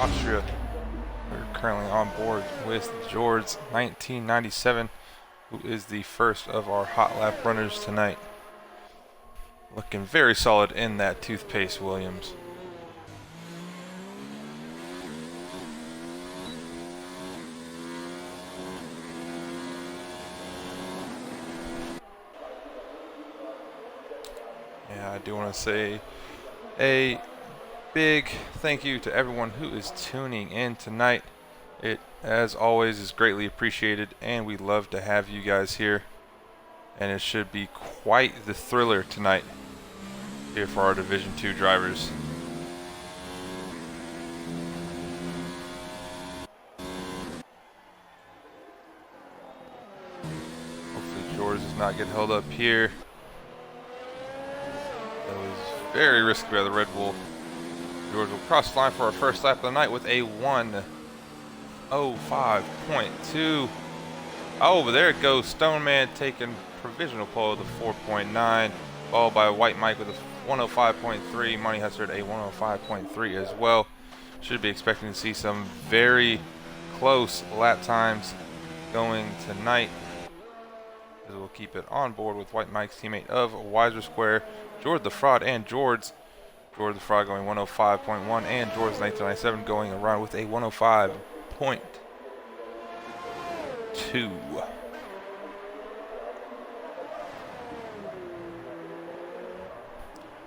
Austria. We're currently on board with George 1997, who is the first of our hot lap runners tonight. Looking very solid in that toothpaste Williams. Yeah, I do want to say a big thank you to everyone who is tuning in tonight. It, as always, is greatly appreciated, and we love to have you guys here. And it should be quite the thriller tonight here for our Division II drivers. Hopefully George does not get held up here. That was very risky by the Red Bull. George will cross the line for our first lap of the night with a 1:05.2. Oh, but there it goes. Stoneman taking provisional pole with a 4.9, followed by White Mike with a 105.3. Money Hustard a 105.3 as well. Should be expecting to see some very close lap times going tonight, as we'll keep it on board with White Mike's teammate of Wiser Square, George the Fraud, and George the Fraud going 105.1, and George 1997 going around with a 105.2.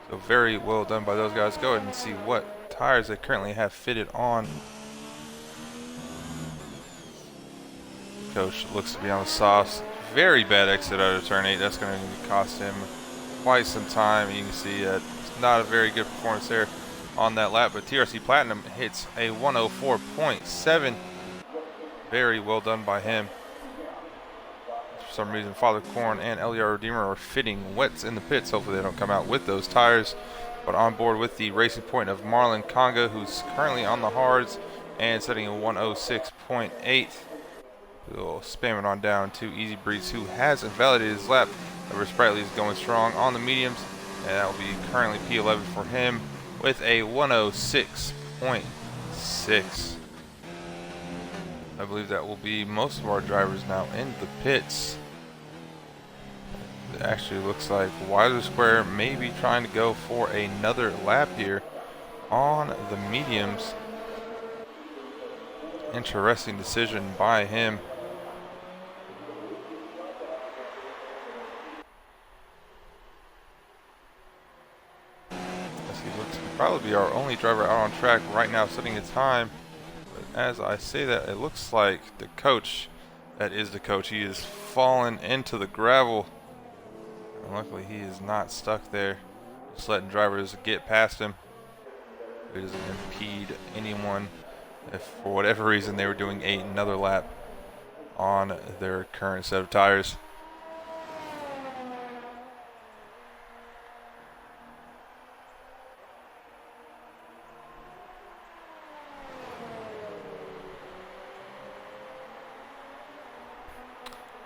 So very well done by those guys. Go ahead and see what tires they currently have fitted on. Coach looks to be on the softs. Very bad exit out of turn 8. That's going to cost him quite some time. You can see that it's not a very good performance there on that lap, but TRC Platinum hits a 104.7. Very well done by him. For some reason, Father Corn and LER Redeemer are fitting wets in the pits. Hopefully they don't come out with those tires. But on board with the Racing Point of Marlon Conga, who's currently on the hards and setting a 106.8. We'll spam it on down to Easy Breeze, who has invalidated his lap. However, Sprightly is going strong on the mediums, and that will be currently P11 for him with a 106.6. I believe that will be most of our drivers now in the pits. It actually looks like Wiser Square may be trying to go for another lap here on the mediums. Interesting decision by him. As he looks to probably be our only driver out on track right now setting a time. As I say that, it looks like the coach, that is the coach, he is fallen into the gravel. And luckily he is not stuck there. Just letting drivers get past him. It doesn't impede anyone if for whatever reason they were doing another lap on their current set of tires.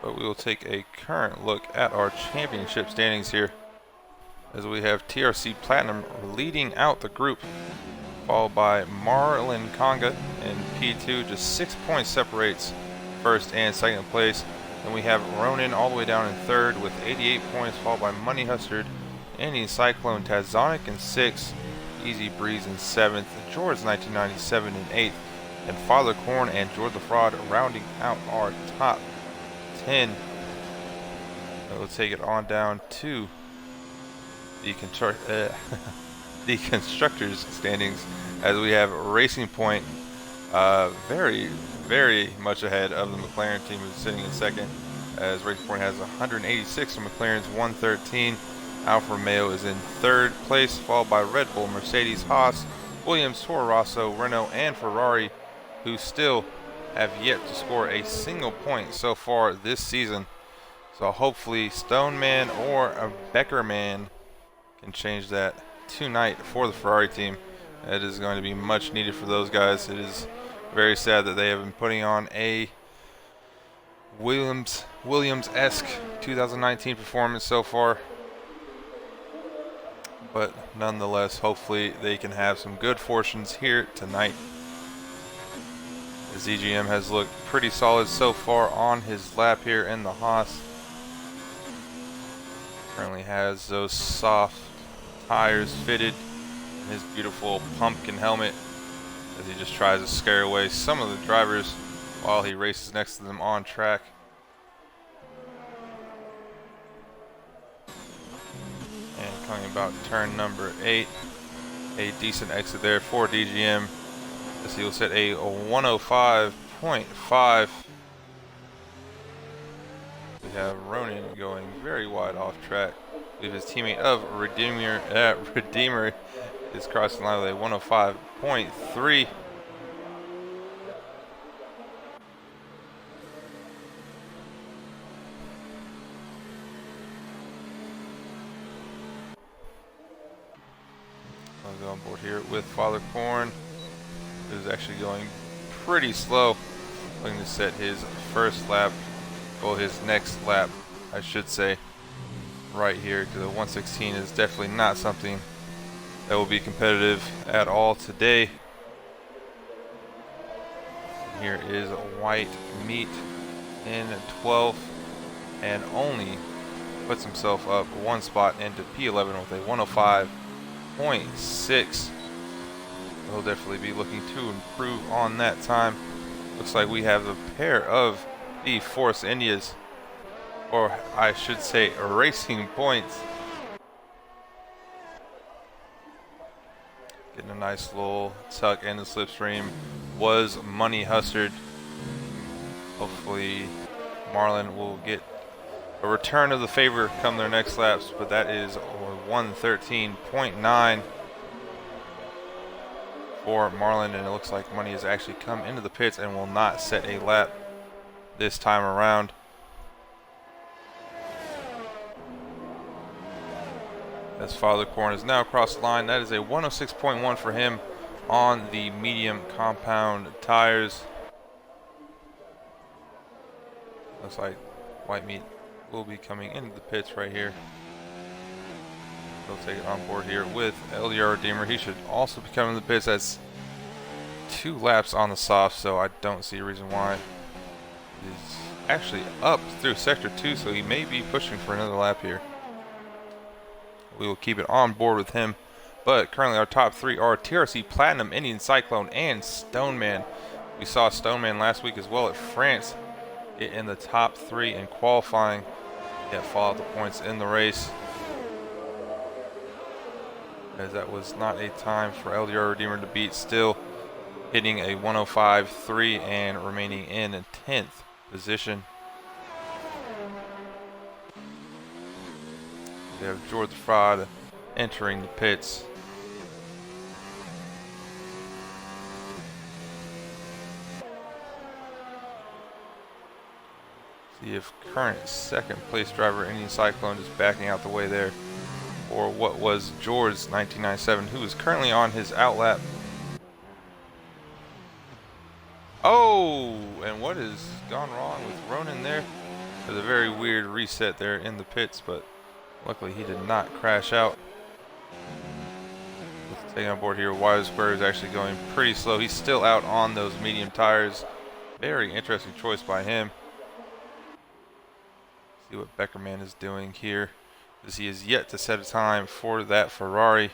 But we will take a current look at our championship standings here, as we have TRC Platinum leading out the group, followed by Marlon Conga in P2. Just 6 points separates first and second place. Then we have Ronan all the way down in third with 88 points, followed by Money Hustard, Indian Cyclone, Tazonic in 6th, Easy Breeze in 7th, George 1997 in 8th, and Father Corn and George the Fraud rounding out our top 10. We'll take it on down to the constructors standings, as we have Racing Point very much ahead of the McLaren team, who's sitting in second, as Racing Point has 186 and McLaren's 113. Alfa Romeo is in third place, followed by Red Bull, Mercedes, Haas, Williams, Toro Rosso, Renault, and Ferrari, who still have yet to score a single point so far this season. So hopefully Stoneman or a Beckerman can change that tonight for the Ferrari team. It is going to be much needed for those guys. It is very sad that they have been putting on a Williams-esque 2019 performance so far. But nonetheless, hopefully they can have some good fortunes here tonight The ZGM has looked pretty solid so far on his lap here in the Haas. Currently has those soft tires fitted in his beautiful pumpkin helmet as he just tries to scare away some of the drivers while he races next to them on track. And coming about turn number 8, a decent exit there for DGM as he will set a 105.5. We have Ronan going very wide off track. I believe his teammate of Redeemer is crossing the line with a 105.3. I'll go on board here with Father Corn, who's actually going pretty slow, looking to set his first lap, well, his next lap, I should say, right here, because the 116 is definitely not something that will be competitive at all today. Here is White Meat in 12th and only puts himself up one spot into P11 with a 105.6. He'll definitely be looking to improve on that time. Looks like we have a pair of the Force Indias, or I should say racing points. Getting a nice little tuck in the slipstream was Money Hustard. Hopefully Marlon will get a return of the favor come their next laps, but that is 113.9 for Marlon, and it looks like Money has actually come into the pits and will not set a lap this time around. As Father Corn is now across the line, that is a 106.1 for him on the medium compound tires. Looks like White Meat will be coming into the pits right here. They'll take it on board here with LDR Redeemer. He should also be coming to the pits. That's 2 laps on the soft, so I don't see a reason why. He's actually up through sector 2, so he may be pushing for another lap here. We will keep it on board with him. But currently our top 3 are TRC Platinum, Indian Cyclone, and Stoneman. We saw Stoneman last week as well at France get in the top 3 in qualifying, yet fall out the points in the race, as that was not a time for LDR Redeemer to beat, still hitting a 105.3 and remaining in a 10th position. We have George Fraud entering the pits. See if current second place driver Indian Cyclone is backing out the way there, or what was George's 1997, who is currently on his outlap. Oh, and what has gone wrong with Ronan there? There's a very weird reset there in the pits, but luckily he did not crash out. Taking on board here, Wise Square is actually going pretty slow. He's still out on those medium tires. Very interesting choice by him. See what Beckerman is doing here, as he is yet to set a time for that Ferrari.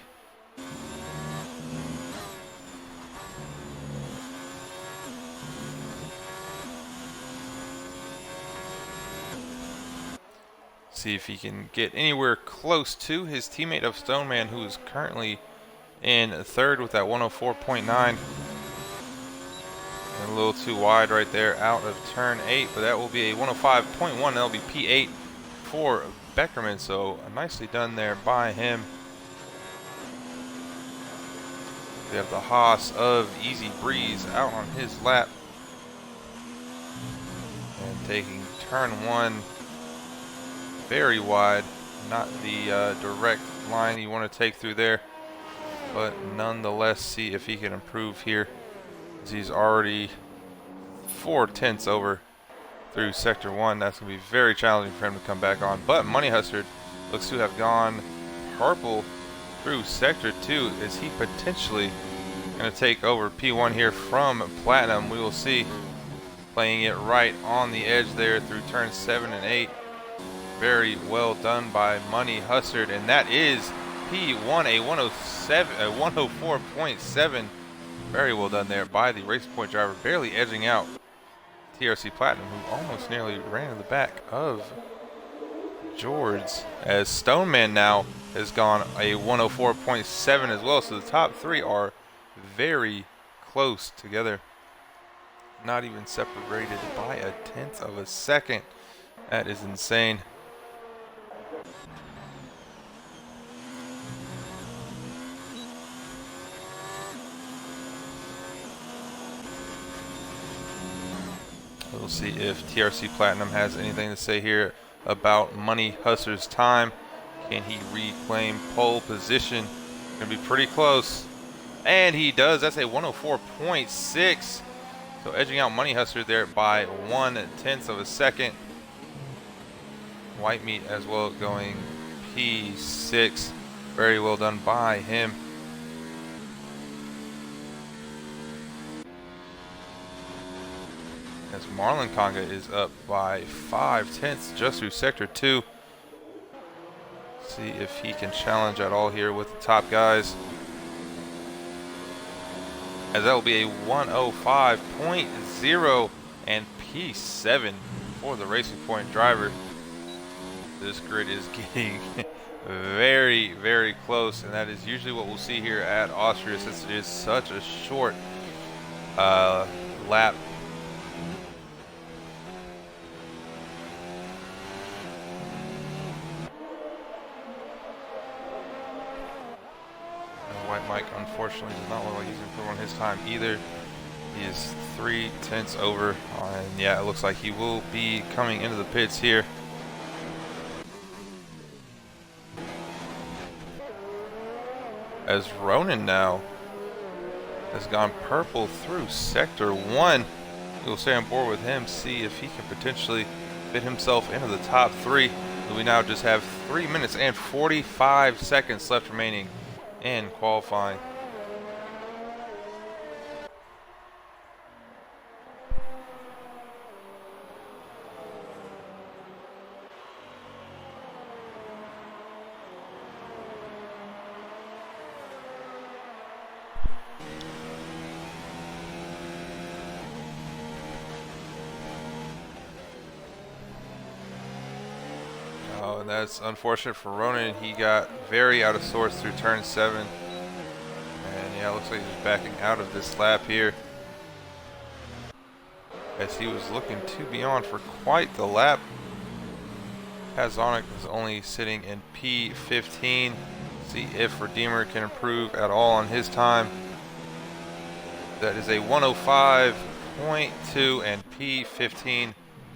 See if he can get anywhere close to his teammate of Stoneman, who is currently in 3rd with that 104.9. And a little too wide right there out of turn 8, but that will be a 105.1. That'll be P8 for Beckerman, so nicely done there by him. We have the Haas of Easy Breeze out on his lap and taking turn 1 very wide. Not the direct line you want to take through there, but nonetheless see if he can improve here, as he's already 4/10 over through sector 1. That's going to be very challenging for him to come back on. But Money Hustard looks to have gone purple through sector 2, as he potentially Going to take over P1 here from Platinum. We will see. Playing it right on the edge there through turns 7 and 8. Very well done by Money Hussard, and that is P1, a 104.7. Very well done there by the Racing Point driver, barely edging out TRC Platinum, who almost nearly ran in the back of George. As Stoneman now has gone a 104.7 as well, so the top three are very close together. Not even separated by a tenth of a second. That is insane. We'll see if TRC Platinum has anything to say here about Money Hussard's time. Can he reclaim pole position? Gonna be pretty close. And he does. That's a 104.6. So edging out Money Hussard there by 1/10 of a second. White Meat as well going P6. Very well done by him. As Marlon Conga is up by 5/10 just through sector 2. See if he can challenge at all here with the top guys. As that will be a 105.0 and P7 for the Racing Point driver. This grid is getting very, very close, and that is usually what we'll see here at Austria, since it is such a short lap. White Mike unfortunately does not look like he's improved on his time either. He is 3/10 over, and yeah, it looks like he will be coming into the pits here. As Ronan now has gone purple through sector 1. We'll stay on board with him, see if he can potentially fit himself into the top 3. We now just have 3 minutes and 45 seconds left remaining in qualifying. Oh, and that's unfortunate for Ronan. He got very out of sorts through turn 7. And yeah, looks like he's backing out of this lap here, as he was looking to be on for quite the lap. Pazonic is only sitting in P15. See if Redeemer can improve at all on his time. That is a 105.2 and P15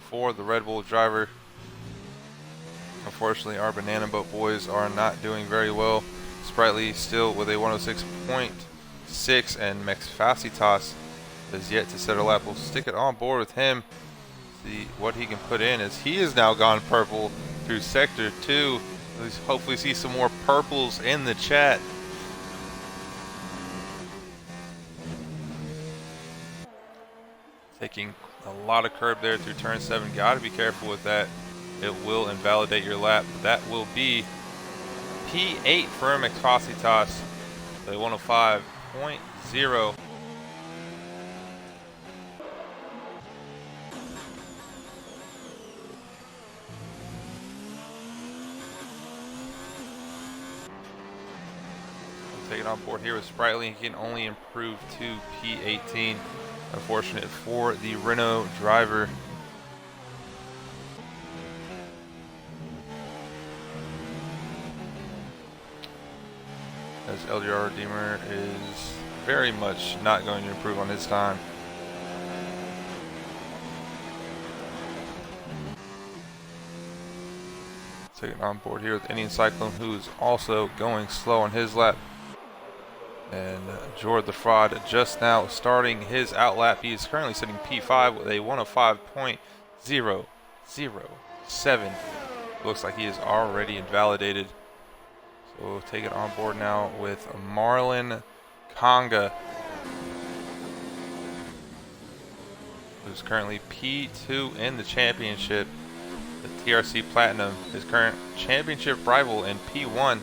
for the Red Bull driver. Unfortunately, our Banana Boat boys are not doing very well. Sprightly still with a 106.6, and Max Facitas is yet to set a lap. We'll stick it on board with him, see what he can put in, as he has now gone purple through sector 2. Let's hopefully see some more purples in the chat. Taking a lot of curb there through turn 7. Got to be careful with that. It will invalidate your lap. That will be P8 for Max Facitas, a 105.0. Take it on board here with Sprightly. He can only improve to P18. Unfortunate for the Renault driver. As LDR Redeemer is very much not going to improve on his time. Take it on board here with Indian Cyclone, who is also going slow on his lap. And Jord the Fraud just now starting his out lap. He is currently sitting P5 with a 105.007. Looks like he is already invalidated. So we'll take it on board now with Marlon Conga. who's currently P2 in the championship. The TRC Platinum, his current championship rival in P1.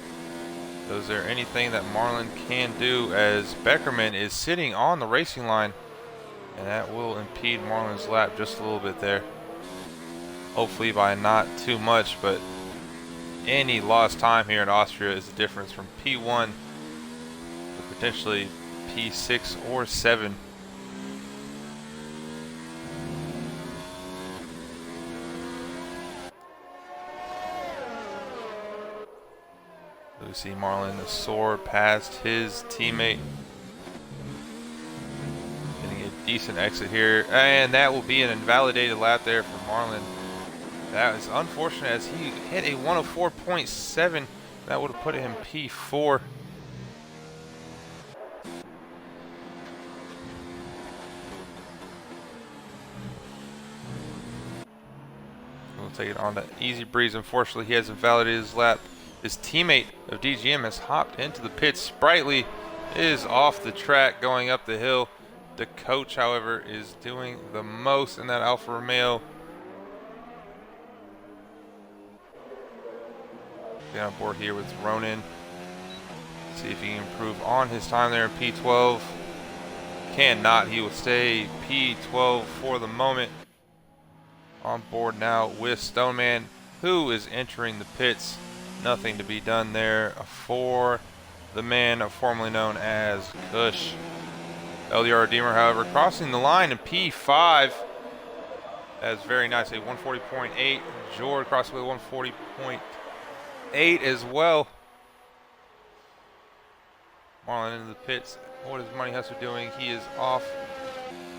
So is there anything that Marlon can do, as Beckerman is sitting on the racing line, and that will impede Marlon's lap just a little bit there. Hopefully by not too much, but any lost time here in Austria is the difference from P1 to potentially P6 or 7. We see Marlon soar past his teammate. Getting a decent exit here, and that will be an invalidated lap there for Marlon. That is unfortunate, as he hit a 104.7. That would have put him P4. We'll take it on to Easy Breeze. Unfortunately, he has invalidated his lap. His teammate of DGM has hopped into the pits. Sprightly is off the track going up the hill. The coach, however, is doing the most in that Alfa Romeo. Get on board here with Ronan. See if he can improve on his time there in P12. Cannot. He will stay P12 for the moment. On board now with Stoneman, who is entering the pits. Nothing to be done there for the man formerly known as Kush. LDR Redeemer, however, crossing the line in P5. That's very nice. A 140.8. Jord crossing with 140.8 as well. Marlon into the pits. What is Money Hustler doing? He is off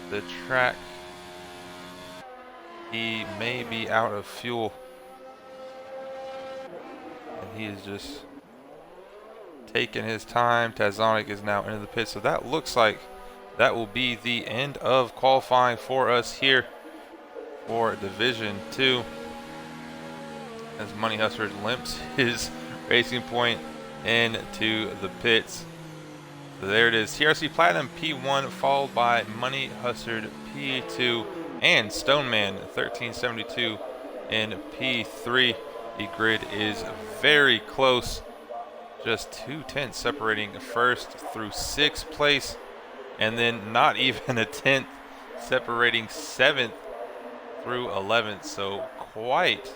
the track. He may be out of fuel. And he is just taking his time. Tazonic is now into the pit. So that looks like that will be the end of qualifying for us here for Division 2. As Money Hustler limps his racing point into the pits. So there it is. TRC Platinum P1, followed by Money Hustler P2 and Stoneman 1372 in P3. The grid is very close. Just 2/10 separating first through 6th place, and then not even a 10th separating 7th through 11th. So quite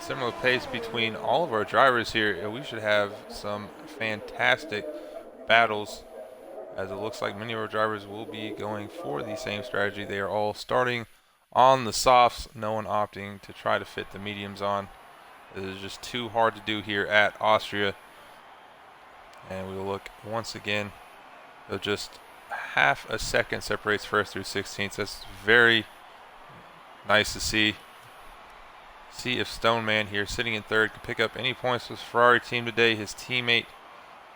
similar pace between all of our drivers here. We should have some fantastic battles, as it looks like many of our drivers will be going for the same strategy. They are all starting on the softs, no one opting to try to fit the mediums on. It is just too hard to do here at Austria. And we will look once again. So just half a second separates first through 16th. That's very nice to see. See if Stoneman here, sitting in third, can pick up any points with Ferrari team today. His teammate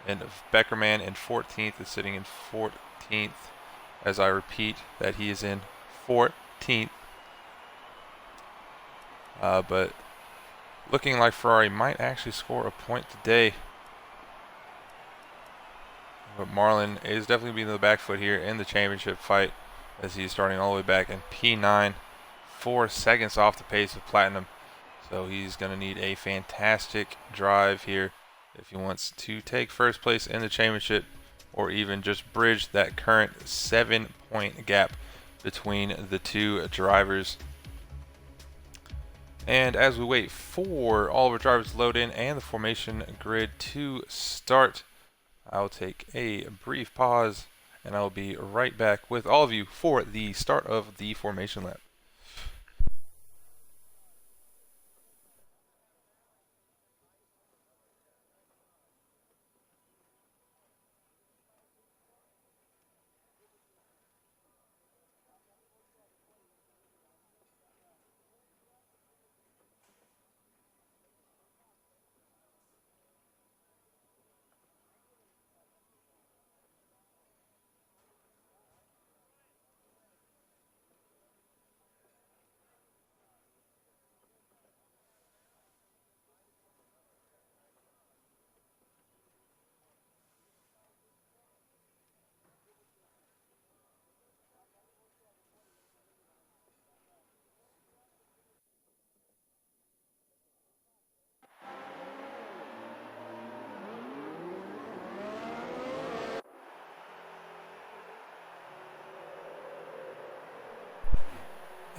and Beckerman in 14th is sitting in 14th. As I repeat that he is in 14th. But looking like Ferrari might actually score a point today. But Marlon is definitely being on the back foot here in the championship fight, as he's starting all the way back in P9, 4 seconds off the pace of Platinum. So he's going to need a fantastic drive here if he wants to take first place in the championship, or even just bridge that current 7-point gap between the two drivers. And as we wait for all of our drivers to load in and the formation grid to start, I'll take a brief pause and I'll be right back with all of you for the start of the formation lap.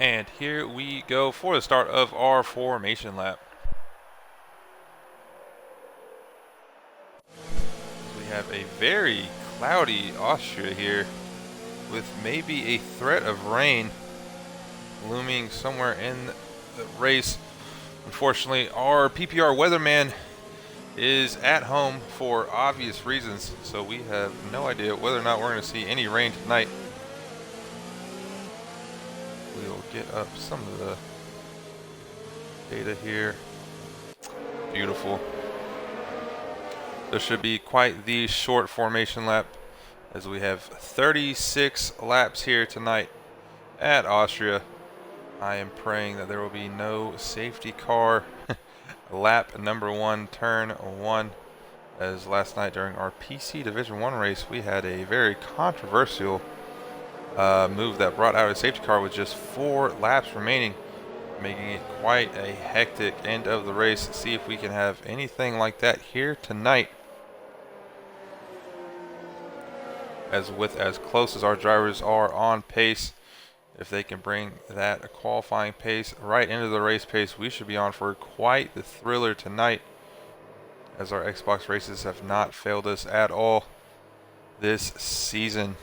And here we go for the start of our formation lap. We have a very cloudy Austria here with maybe a threat of rain looming somewhere in the race. Unfortunately, our PPR weatherman is at home for obvious reasons, so we have no idea whether or not we're going to see any rain tonight. We'll get up some of the data here. Beautiful. There should be quite the short formation lap, as we have 36 laps here tonight at Austria. I am praying that there will be no safety car lap number 1, turn 1, as last night during our PC Division 1 race we had a very controversial move that brought out a safety car with just 4 laps remaining, making it quite a hectic end of the race. See if we can have anything like that here tonight, as close as our drivers are on pace. If they can bring that qualifying pace right into the race pace, we should be on for quite the thriller tonight, as our Xbox races have not failed us at all this season.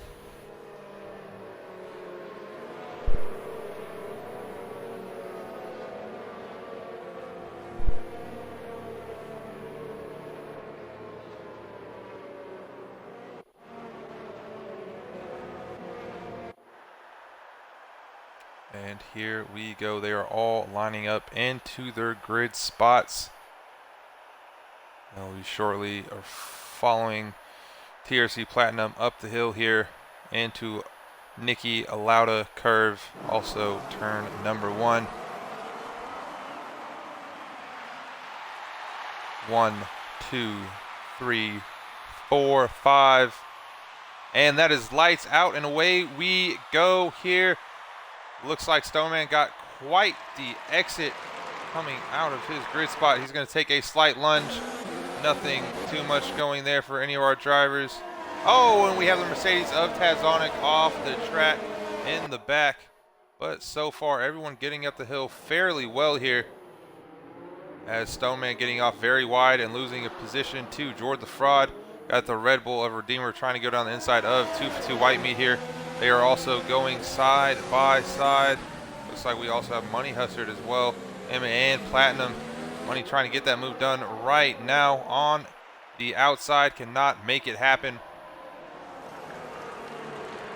And here we go. They are all lining up into their grid spots. We shortly are following TRC Platinum up the hill here into Niki Lauda curve, also turn number 1. 1, 2, 3, 4, 5. And that is lights out, and away we go here. Looks like Stoneman got quite the exit coming out of his grid spot. He's going to take a slight lunge. Nothing too much going there for any of our drivers. Oh, and we have the Mercedes of Tazonic off the track in the back. But so far, everyone getting up the hill fairly well here, as Stoneman getting off very wide and losing a position to Jord the Fraud. Got the Red Bull of Redeemer trying to go down the inside of 252 White Meat here. They are also going side by side. Looks like we also have Money Hustard as well. And Platinum. Money trying to get that move done right now on the outside. Cannot make it happen,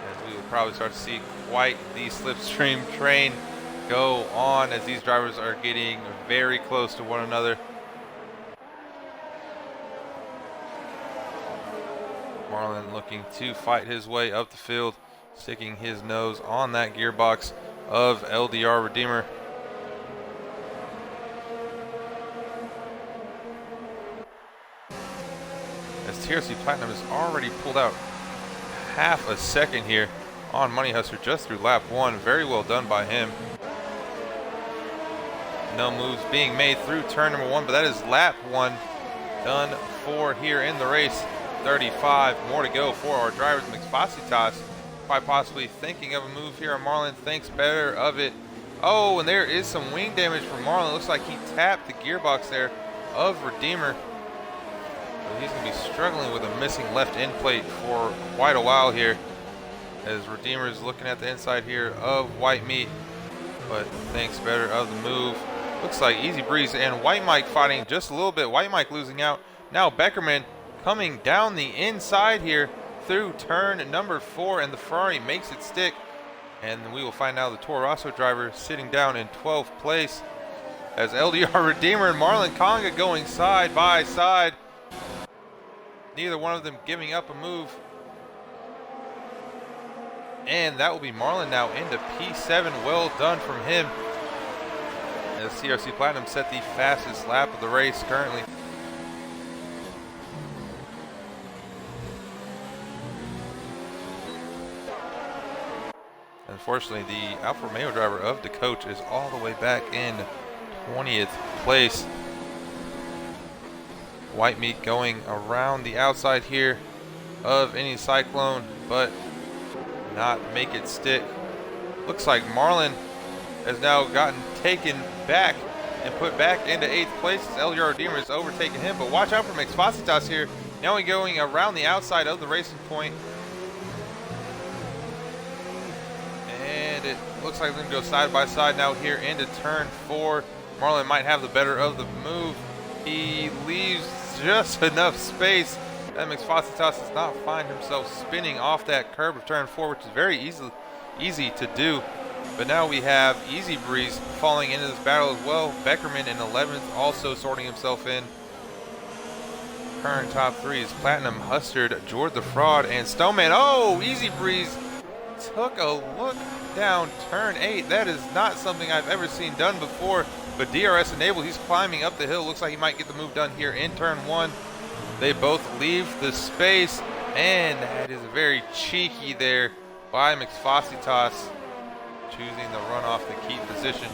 as we will probably start to see quite the slipstream train go on, as these drivers are getting very close to one another. Marlon looking to fight his way up the field, sticking his nose on that gearbox of LDR Redeemer. As TRC Platinum has already pulled out half a second here on Money Hustler just through lap 1. Very well done by him. No moves being made through turn number 1, but that is lap 1 done for here in the race. 35 more to go for our drivers. McFossitas quite possibly thinking of a move here, and Marlon thinks better of it. Oh, and there is some wing damage from Marlon. Looks like he tapped the gearbox there of Redeemer. So he's going to be struggling with a missing left end plate for quite a while here, as Redeemer is looking at the inside here of White Meat, but thinks better of the move. Looks like easy breeze, and White Mike fighting just a little bit. White Mike losing out. Now Beckerman coming down the inside here through turn number 4, and the Ferrari makes it stick. And we will find out the Toro Rosso driver sitting down in 12th place, as LDR Redeemer and Marlon Conga going side by side. Neither one of them giving up a move. And that will be Marlon now into P7. Well done from him, as TRC Platinum set the fastest lap of the race currently. Unfortunately, the Alfa Romeo driver of the coach is all the way back in 20th place. White Meat going around the outside here of any Cyclone, but not make it stick. Looks like Marlon has now gotten taken back and put back into 8th place. LDR Redeemer has overtaken him, but watch out for Expositas here. Now we're going around the outside of the racing point. And it looks like they're going to go side by side now here into turn 4. Marlin might have the better of the move. He leaves just enough space that Expositas does not find himself spinning off that curb of turn 4, which is very easy to do. But now we have Easy Breeze falling into this battle as well. Beckerman in 11th, also sorting himself in. Current top 3 is Platinum, Hustard, Jord the Fraud, and Stoneman. Oh, Easy Breeze took a look down turn 8. That is not something I've ever seen done before, but DRS enabled. He's climbing up the hill. Looks like he might get the move done here in turn 1. They both leave the space, and that is very cheeky there by Expositas, choosing the runoff to keep position.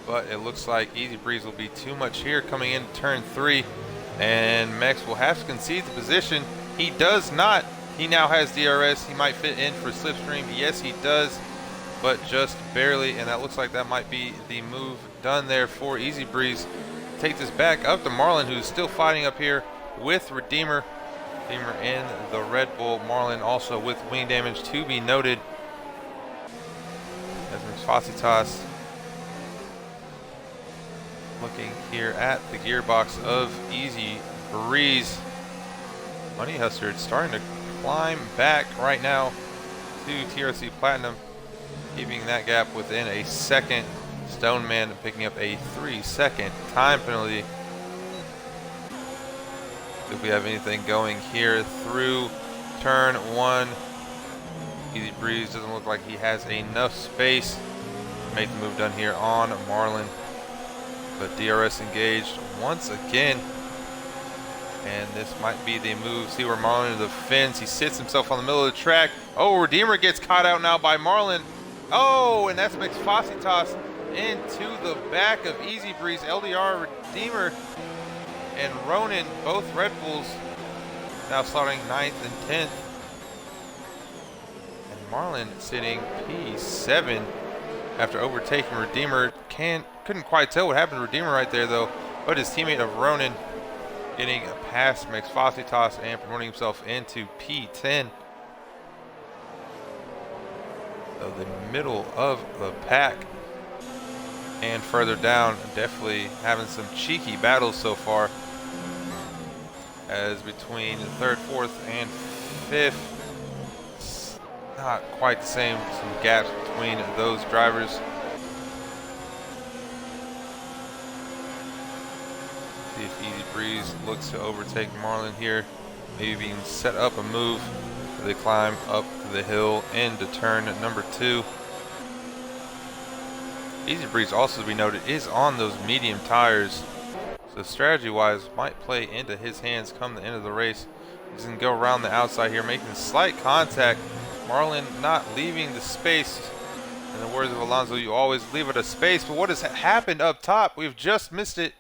But it looks like Easy Breeze will be too much here coming into turn 3, and Mex will have to concede the position. He does not. He now has DRS. He might fit in for Slipstream. Yes, he does, but just barely, and that looks like that might be the move done there for Easy Breeze. Take this back up to Marlin, who's still fighting up here with Redeemer. Redeemer in the Red Bull. Marlin also with wing damage to be noted. As Expositas looking here at the gearbox of Easy Breeze. Money Hustard starting to climb back right now to TRC Platinum, keeping that gap within a second. Stoneman picking up a 3-second time penalty. If we have anything going here through turn 1, Easy Breeze doesn't look like he has enough space to make the move done here on Marlin. But DRS engaged once again, and this might be the move. See where Marlin into the fence. He sits himself on the middle of the track. Oh, Redeemer gets caught out now by Marlin. Oh, and that's Expositas into the back of Easy Breeze. LDR, Redeemer, and Ronan, both Red Bulls, now slotting 9th and 10th. And Marlin sitting P7 after overtaking Redeemer. Couldn't quite tell what happened to Redeemer right there though, but his teammate of Ronan getting past Expositas and promoting himself into P10. So the middle of the pack. And further down, definitely having some cheeky battles so far, as between 3rd, 4th, and 5th, it's not quite the same. Some gaps between those drivers. See if Easy Breeze looks to overtake Marlin here, maybe even set up a move as they climb up the hill into turn number 2. Easy Breeze, also to be noted, is on those medium tires, so strategy-wise might play into his hands come the end of the race. He's going to go around the outside here, making slight contact. Marlin not leaving the space. In the words of Alonso, you always leave it a space, but what has happened up top? We've just missed it.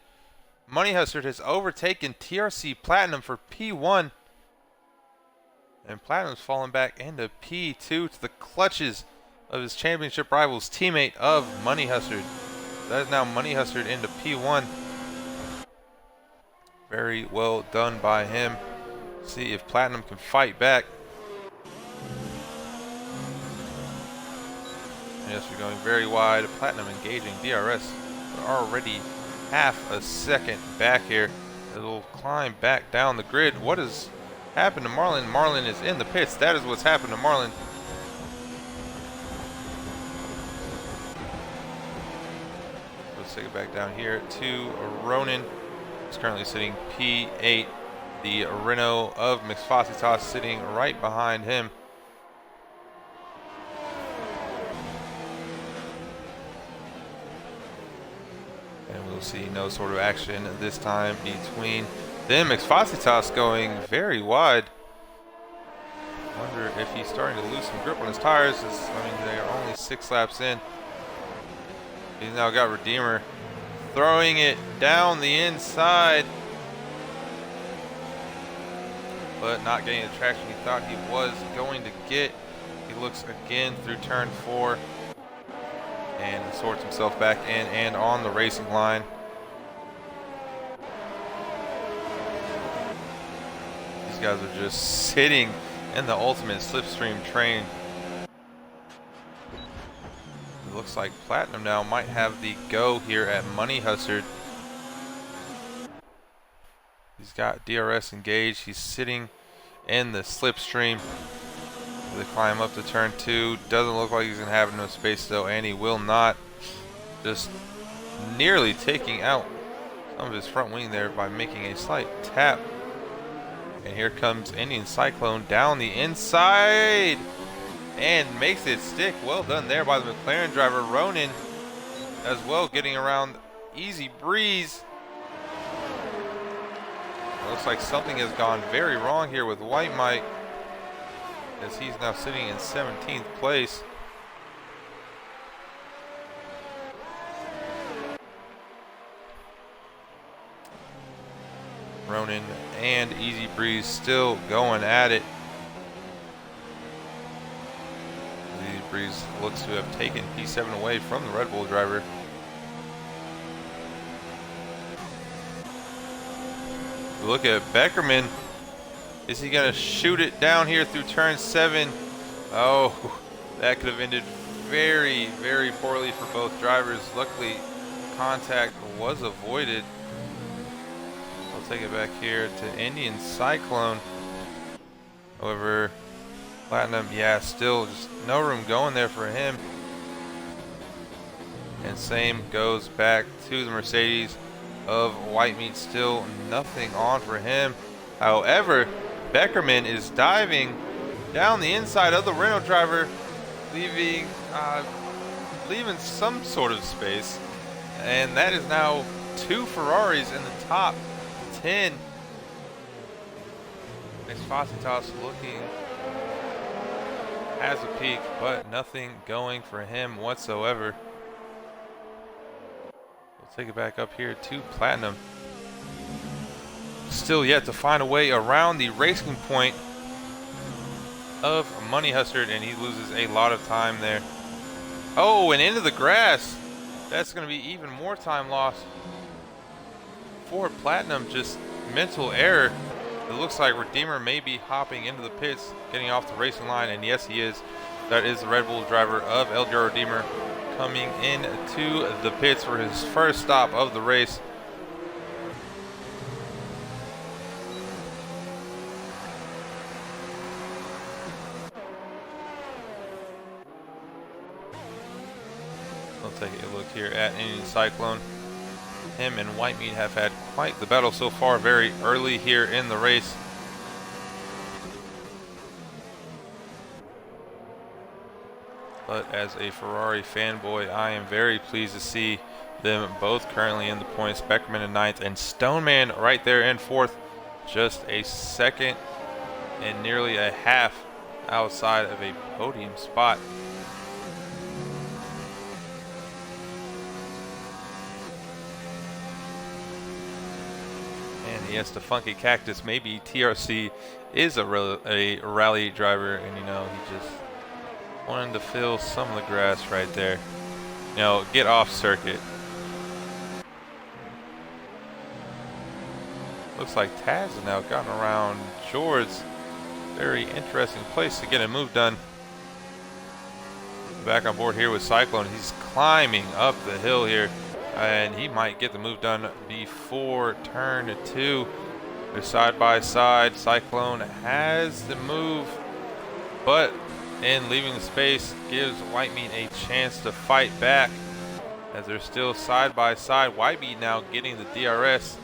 Money Hustard has overtaken TRC Platinum for P1, and Platinum's fallen back into P2 to the clutches of his championship rivals, teammate of Money Hustard. That is now Money Hustard into P1. Very well done by him. See if Platinum can fight back. Yes, we're going very wide. Platinum engaging DRS. We're already half a second back here. It'll climb back down the grid. What has happened to Marlin? Marlin is in the pits. That is what's happened to Marlin. Take it back down here to Ronan. He's currently sitting P8. The Renault of Expositas sitting right behind him. And we'll see no sort of action this time between them. Expositas going very wide. Wonder if he's starting to lose some grip on his tires. I mean, they are only 6 laps in. He's now got Redeemer throwing it down the inside, but not getting the traction he thought he was going to get. He looks again through turn 4. and sorts himself back in and on the racing line. These guys are just sitting in the ultimate slipstream train. It looks like Platinum now might have the go here at Money Hustard. He's got DRS engaged. He's sitting in the slipstream. They climb up to turn 2. Doesn't look like he's going to have enough space though, and he will not. Just nearly taking out some of his front wing there by making a slight tap. And here comes Indian Cyclone down the inside and makes it stick. Well done there by the McLaren driver. Ronan as well getting around Easy Breeze. It looks like something has gone very wrong here with White Mike, as he's now sitting in 17th place. Ronan and Easy Breeze still going at it. Easy Breeze looks to have taken P7 away from the Red Bull driver. Look at Beckerman. Is he going to shoot it down here through turn 7? Oh, that could have ended very, very poorly for both drivers. Luckily, contact was avoided. I'll take it back here to Indian Cyclone. However, Platinum, yeah, still just no room going there for him. And same goes back to the Mercedes of White Meat. Still nothing on for him. However, Beckerman is diving down the inside of the Renault driver, leaving some sort of space. And that is now 2 Ferraris in the top 10. Expositas looking as a peak, but nothing going for him whatsoever. We'll take it back up here to Platinum. Still yet to find a way around the racing point of Money Hustard, and he loses a lot of time there. Oh, and into the grass. That's going to be even more time lost for Platinum. Just mental error. It looks like Redeemer may be hopping into the pits, getting off the racing line, and yes, he is. That is the Red Bull driver of LGR Redeemer coming into the pits for his first stop of the race. Take a look here at Indian Cyclone. Him and White Meat have had quite the battle so far, very early here in the race. But as a Ferrari fanboy, I am very pleased to see them both currently in the points. Beckerman in 9th and Stoneman right there in 4th. Just a second and nearly a half outside of a podium spot. Yes, the Funky Cactus. Maybe TRC is a rally driver, and you know, he just wanted to fill some of the grass right there. You know, get off circuit. Looks like Taz has now gotten around George. Very interesting place to get a move done. Back on board here with Cyclone. He's climbing up the hill here, and he might get the move done before turn 2. They're side by side. Cyclone has the move, but in leaving the space gives White Meat a chance to fight back, as they're still side by side. White Meat now getting the DRS,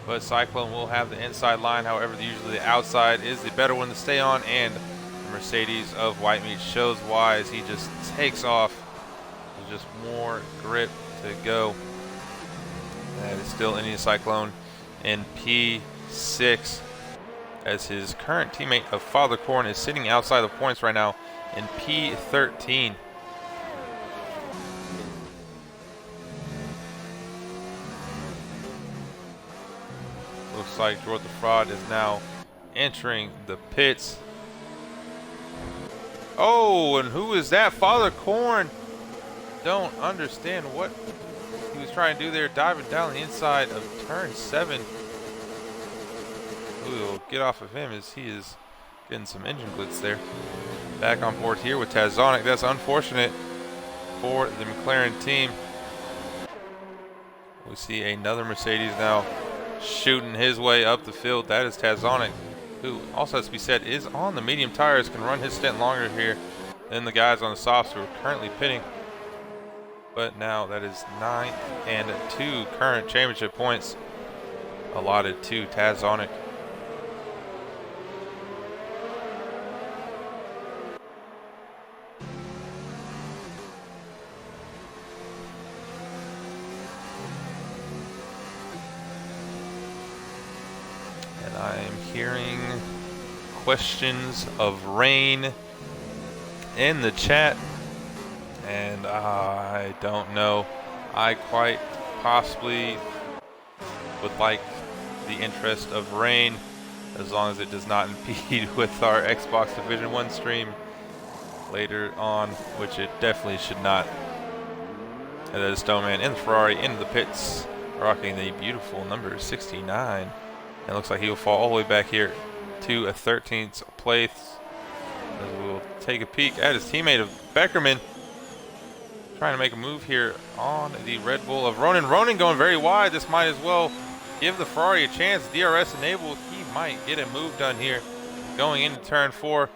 but Cyclone will have the inside line. However, usually the outside is the better one to stay on, and the Mercedes of White Meat shows why, as he just takes off. There's just more grip to go. That is still Indian Cyclone in P6, as his current teammate of Father Corn is sitting outside the points right now in P13. Looks like George the Fraud is now entering the pits. Oh, and who is that? Father Corn don't understand what he was trying to do there, diving down the inside of turn 7. We'll get off of him as he is getting some engine blitz there. Back on board here with Tazonic. That's unfortunate for the McLaren team. We see another Mercedes now shooting his way up the field. That is Tazonic, who also has to be said is on the medium tires, can run his stint longer here than the guys on the softs who are currently pitting. But now that is 9 and 2 current championship points allotted to Tazonic. And I am hearing questions of rain in the chat, and I don't know. I quite possibly would like the interest of rain, as long as it does not impede with our Xbox Division 1 stream later on, which it definitely should not. And that is Stoneman in the Ferrari into the pits, rocking the beautiful number 69. And it looks like he will fall all the way back here to a 13th place. As we'll take a peek at his teammate of Beckerman, trying to make a move here on the Red Bull of Ronan. Ronan going very wide. This might as well give the Ferrari a chance. DRS enabled. He might get a move done here going into turn 4.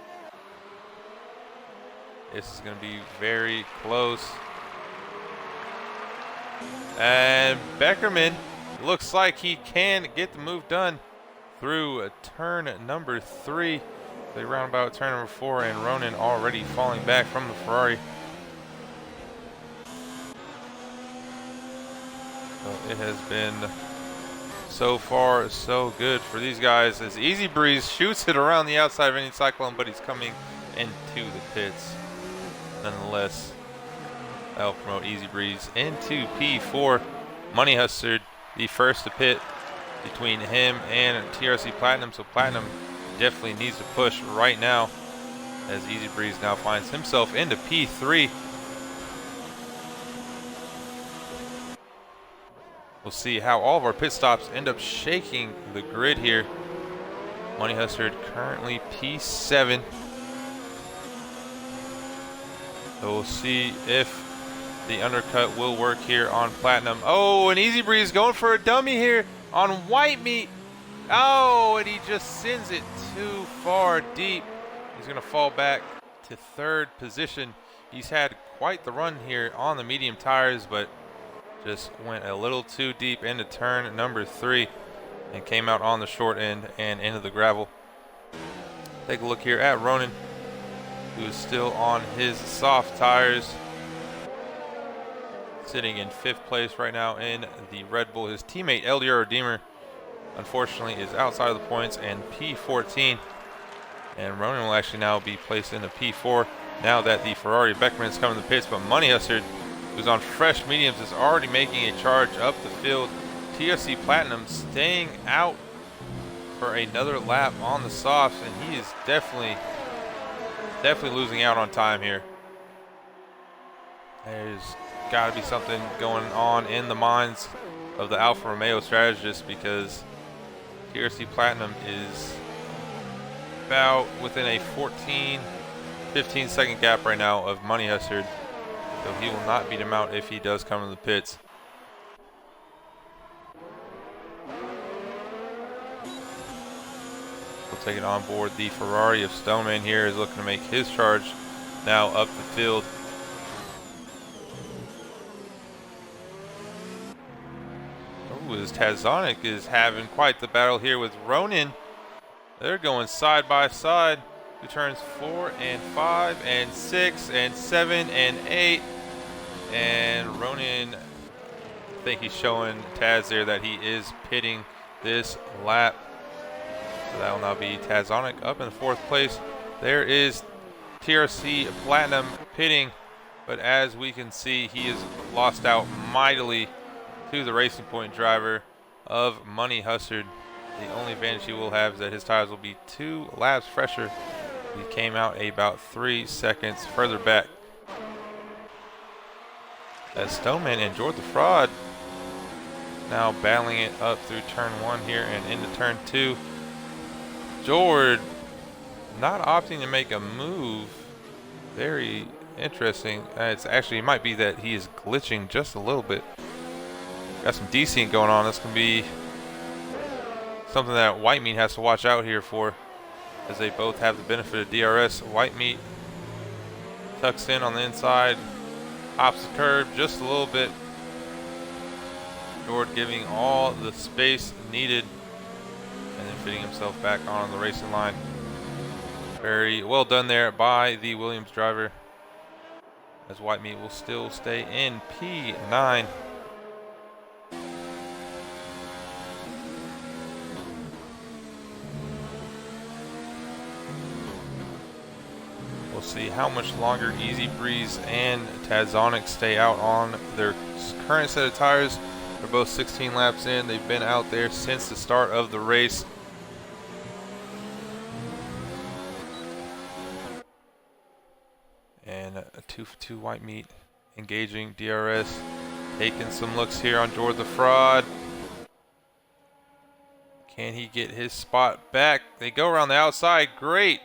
This is going to be very close. And Beckerman looks like he can get the move done through turn number 3. They roundabout turn number 4, and Ronan already falling back from the Ferrari. So it has been so far so good for these guys, as Easy Breeze shoots it around the outside of any Cyclone, but he's coming into the pits nonetheless. That'll promote Easy Breeze into P4. Money Hustard, the first to pit between him and TRC Platinum, so Platinum definitely needs to push right now, as Easy Breeze now finds himself into P3. We'll see how all of our pit stops end up shaking the grid here. Money Hustard currently P7. So we'll see if the undercut will work here on Platinum. Oh, and Easy Breeze going for a dummy here on White Meat. Oh, and he just sends it too far deep. He's going to fall back to 3rd position. He's had quite the run here on the medium tires, but just went a little too deep into turn number 3 and came out on the short end and into the gravel. Take a look here at Ronan, who is still on his soft tires, sitting in 5th place right now in the Red Bull. His teammate LDR Redeemer unfortunately is outside of the points and P14, and Ronan will actually now be placed into P4 now that the Ferrari Beckman is coming to the pits. But Money Hustard, who's on fresh mediums, is already making a charge up the field. TFC Platinum staying out for another lap on the softs, and he is definitely losing out on time here. There's got to be something going on in the minds of the Alfa Romeo strategists, because TRC Platinum is about within a 15 second gap right now of Money Hustard. So he will not beat him out if he does come to the pits. We'll take it on board. The Ferrari of Stoneman here is looking to make his charge now up the field. Ooh, as Tazonic is having quite the battle here with Ronan. They're going side by side. Who turns 4 and 5 and 6 and 7 and 8. And Ronan, I think he's showing Taz there that he is pitting this lap. So that will now be Tazonic up in 4th place. There is TRC Platinum pitting, but as we can see, he has lost out mightily to the Racing Point driver of Money Hustard. The only advantage he will have is that his tires will be 2 laps fresher. He came out about 3 seconds further back. As Stoneman and George the Fraud now battling it up through turn 1 here and into turn 2. George not opting to make a move. Very interesting. It's actually, it might be that he is glitching just a little bit. Got some desync going on. This can be something that White Meat has to watch out here for, as they both have the benefit of DRS. White Meat tucks in on the inside, hops the curb just a little bit. George giving all the space needed and then fitting himself back on the racing line. Very well done there by the Williams driver, as White Meat will still stay in P9. We'll see how much longer Easy Breeze and Tazonic stay out on their current set of tires. They're both 16 laps in. They've been out there since the start of the race. And a 2 for 2 White Meat engaging DRS. Taking some looks here on George the Fraud. Can he get his spot back? They go around the outside. Great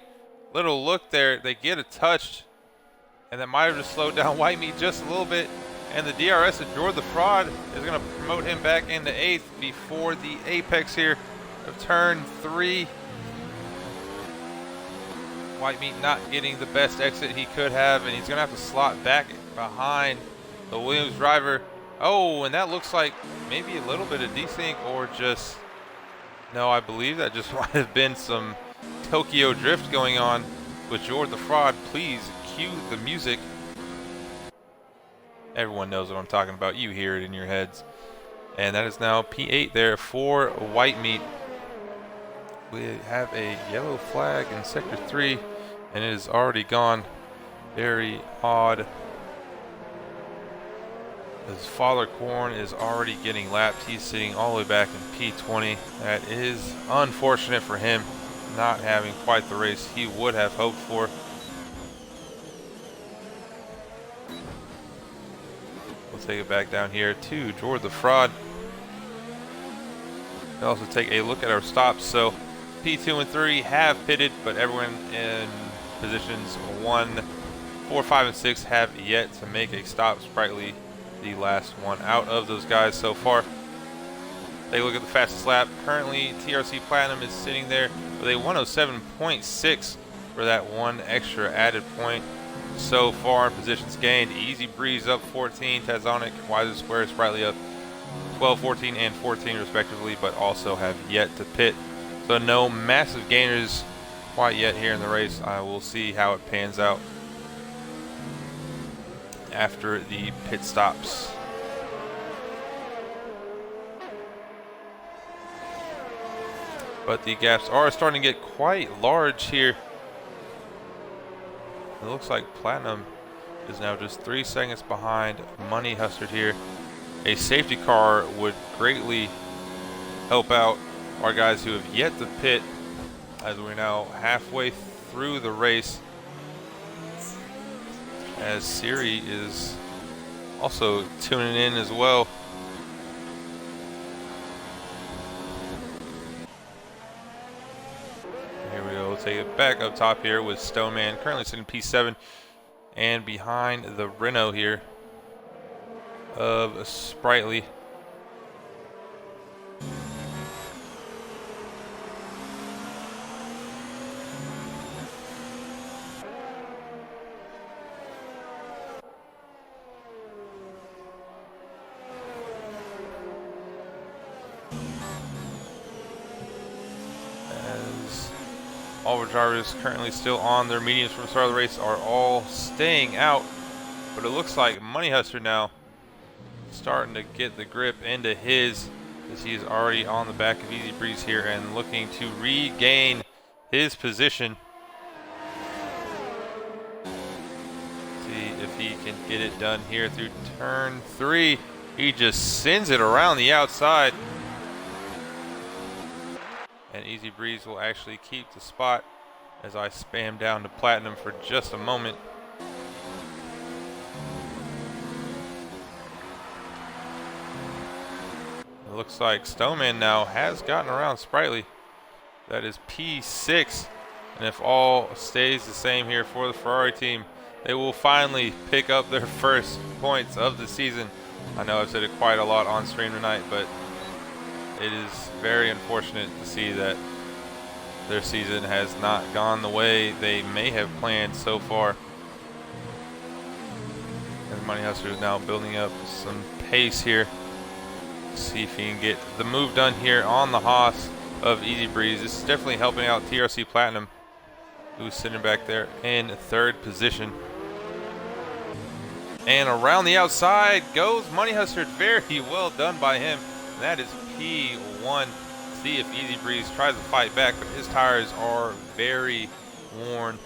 little look there. They get it touched, and that might have just slowed down White Meat just a little bit. And the DRS of George the Fraud is going to promote him back into 8th before the apex here of turn 3. White Meat not getting the best exit he could have, and he's going to have to slot back behind the Williams driver. Oh, and that looks like maybe a little bit of desync, or just, no, I believe that just might have been some Tokyo drift going on with George the Fraud. Please cue the music. Everyone knows what I'm talking about. You hear it in your heads. And that is now P8 there for White Meat. We have a yellow flag in sector 3, and it is already gone. Very odd, as Father Corn is already getting lapped. He's sitting all the way back in P20. That is unfortunate for him, not having quite the race he would have hoped for. We'll take it back down here to George the Fraud. We'll also take a look at our stops. So P2 and 3 have pitted, but everyone in positions 1, 4, 5, and 6 have yet to make a stop. Sprightly, the last one out of those guys so far. Take a look at the fastest lap. Currently, TRC Platinum is sitting there with a 107.6 for that one extra added point so far in positions gained. Easy Breeze up 14, Tazonic, Wise Square, Sprightly up 12, 14, and 14 respectively, but also have yet to pit. So no massive gainers quite yet here in the race. I will see how it pans out after the pit stops. But the gaps are starting to get quite large here. It looks like Platinum is now just 3 seconds behind Money Hustard here. A safety car would greatly help out our guys who have yet to pit, as we're now halfway through the race, as Siri is also tuning in as well. Here we go. We'll take it back up top here with Stoneman currently sitting P7, and behind the Renault here of Sprightly. All of our drivers currently still on their mediums from the start of the race are all staying out, but it looks like Money Hustler now starting to get the grip into his, as he is already on the back of Easy Breeze here and looking to regain his position. See if he can get it done here through turn 3. He just sends it around the outside. And Easy Breeze will actually keep the spot as I spam down to Platinum for just a moment. looks like Stoneman now has gotten around Sprightly. That is P6. And if all stays the same here for the Ferrari team, they will finally pick up their first points of the season. I know I've said it quite a lot on stream tonight, but it is very unfortunate to see that their season has not gone the way they may have planned so far. And Money Hustler is now building up some pace here. See if he can get the move done here on the Haas of Easy Breeze. This is definitely helping out TRC Platinum, who's sitting back there in third position. And around the outside goes Money Hustler. Very well done by him. And that is P1. See if Easy Breeze tries to fight back, but his tires are very worn.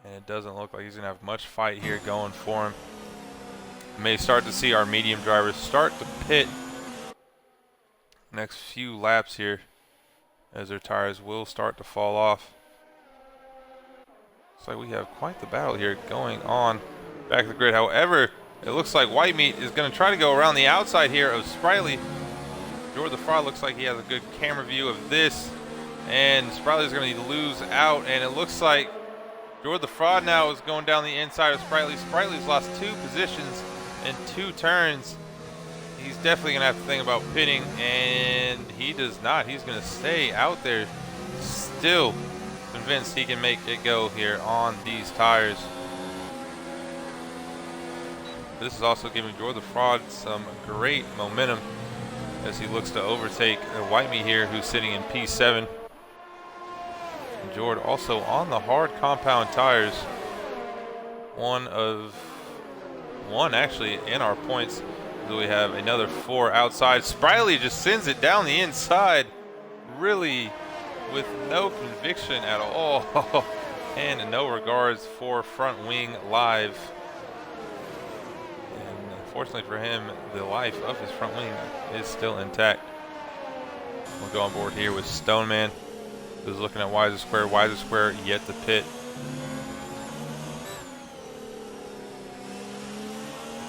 And it doesn't look like he's going to have much fight here going for him. May start to see our medium drivers start to pit next few laps here, as their tires will start to fall off. Looks like we have quite the battle here going on back of the grid. However, it looks like White Meat is going to try to go around the outside here of Sprightly. George the Fraud looks like he has a good camera view of this, and Sprightly is going to lose out, and it looks like George the Fraud now is going down the inside of Sprightly. Sprightly's lost 2 positions in 2 turns. He's definitely going to have to think about pitting, and he does not. He's going to stay out there, still convinced he can make it go here on these tires. This is also giving George the Fraud some great momentum as he looks to overtake White Meat here, who's sitting in P7. And George also on the hard compound tires. One actually in our points. So we have another 4 outside. Sprightly just sends it down the inside, really with no conviction at all, and no regards for front wing live. And unfortunately for him, the life of his front wing is still intact. We'll go on board here with Stoneman, who's looking at Wiser Square. Wiser Square yet to pit.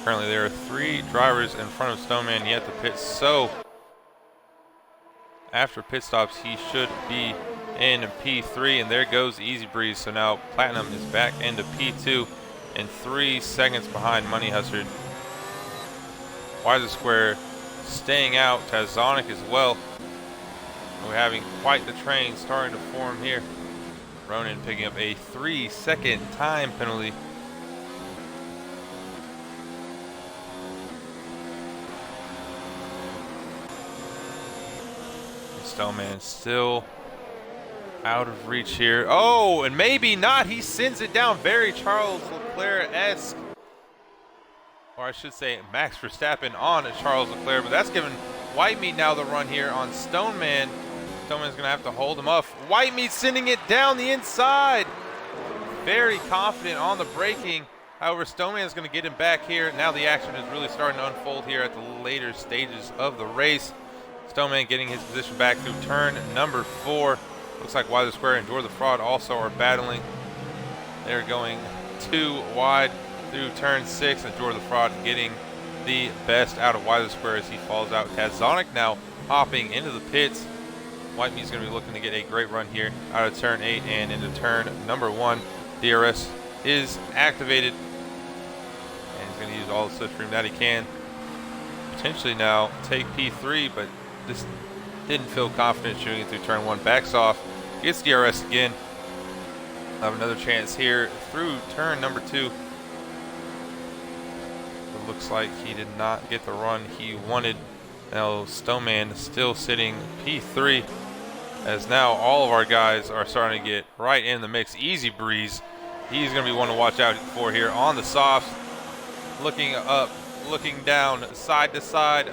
Currently there are 3 drivers in front of Stoneman yet to pit, so after pit stops he should be in P3, and there goes Easy Breeze. So now Platinum is back into P2 and 3 seconds behind Money Hustler. Wiser Square staying out, Tazonic as well. We're having quite the train starting to form here. Ronan picking up a 3-second time penalty. Stoneman still out of reach here. Oh, and maybe not. He sends it down. Very Charles Leclerc-esque. Or I should say Max Verstappen on Charles Leclerc. But that's giving White Meat now the run here on Stoneman. Stoneman's going to have to hold him off. White Meat sending it down the inside. Very confident on the braking. However, Stoneman is going to get him back here. Now the action is really starting to unfold here at the later stages of the race. Stoneman getting his position back through turn number 4. Looks like Wiser Square and George the Fraud also are battling. They're going 2 wide through turn 6, and George the Fraud getting the best out of Wiser Square as he falls out. Tazonic now hopping into the pits. White Meat's going to be looking to get a great run here out of turn 8 and into turn number 1. DRS is activated, and he's going to use all the slipstream that he can. Potentially now take P3, but just didn't feel confident shooting it through turn 1. Backs off, gets DRS again. Have another chance here through turn number 2. It looks like he did not get the run he wanted. Now Stoneman still sitting P3, as now all of our guys are starting to get right in the mix. Easy Breeze, he's going to be one to watch out for here on the softs. Looking up, looking down, side to side,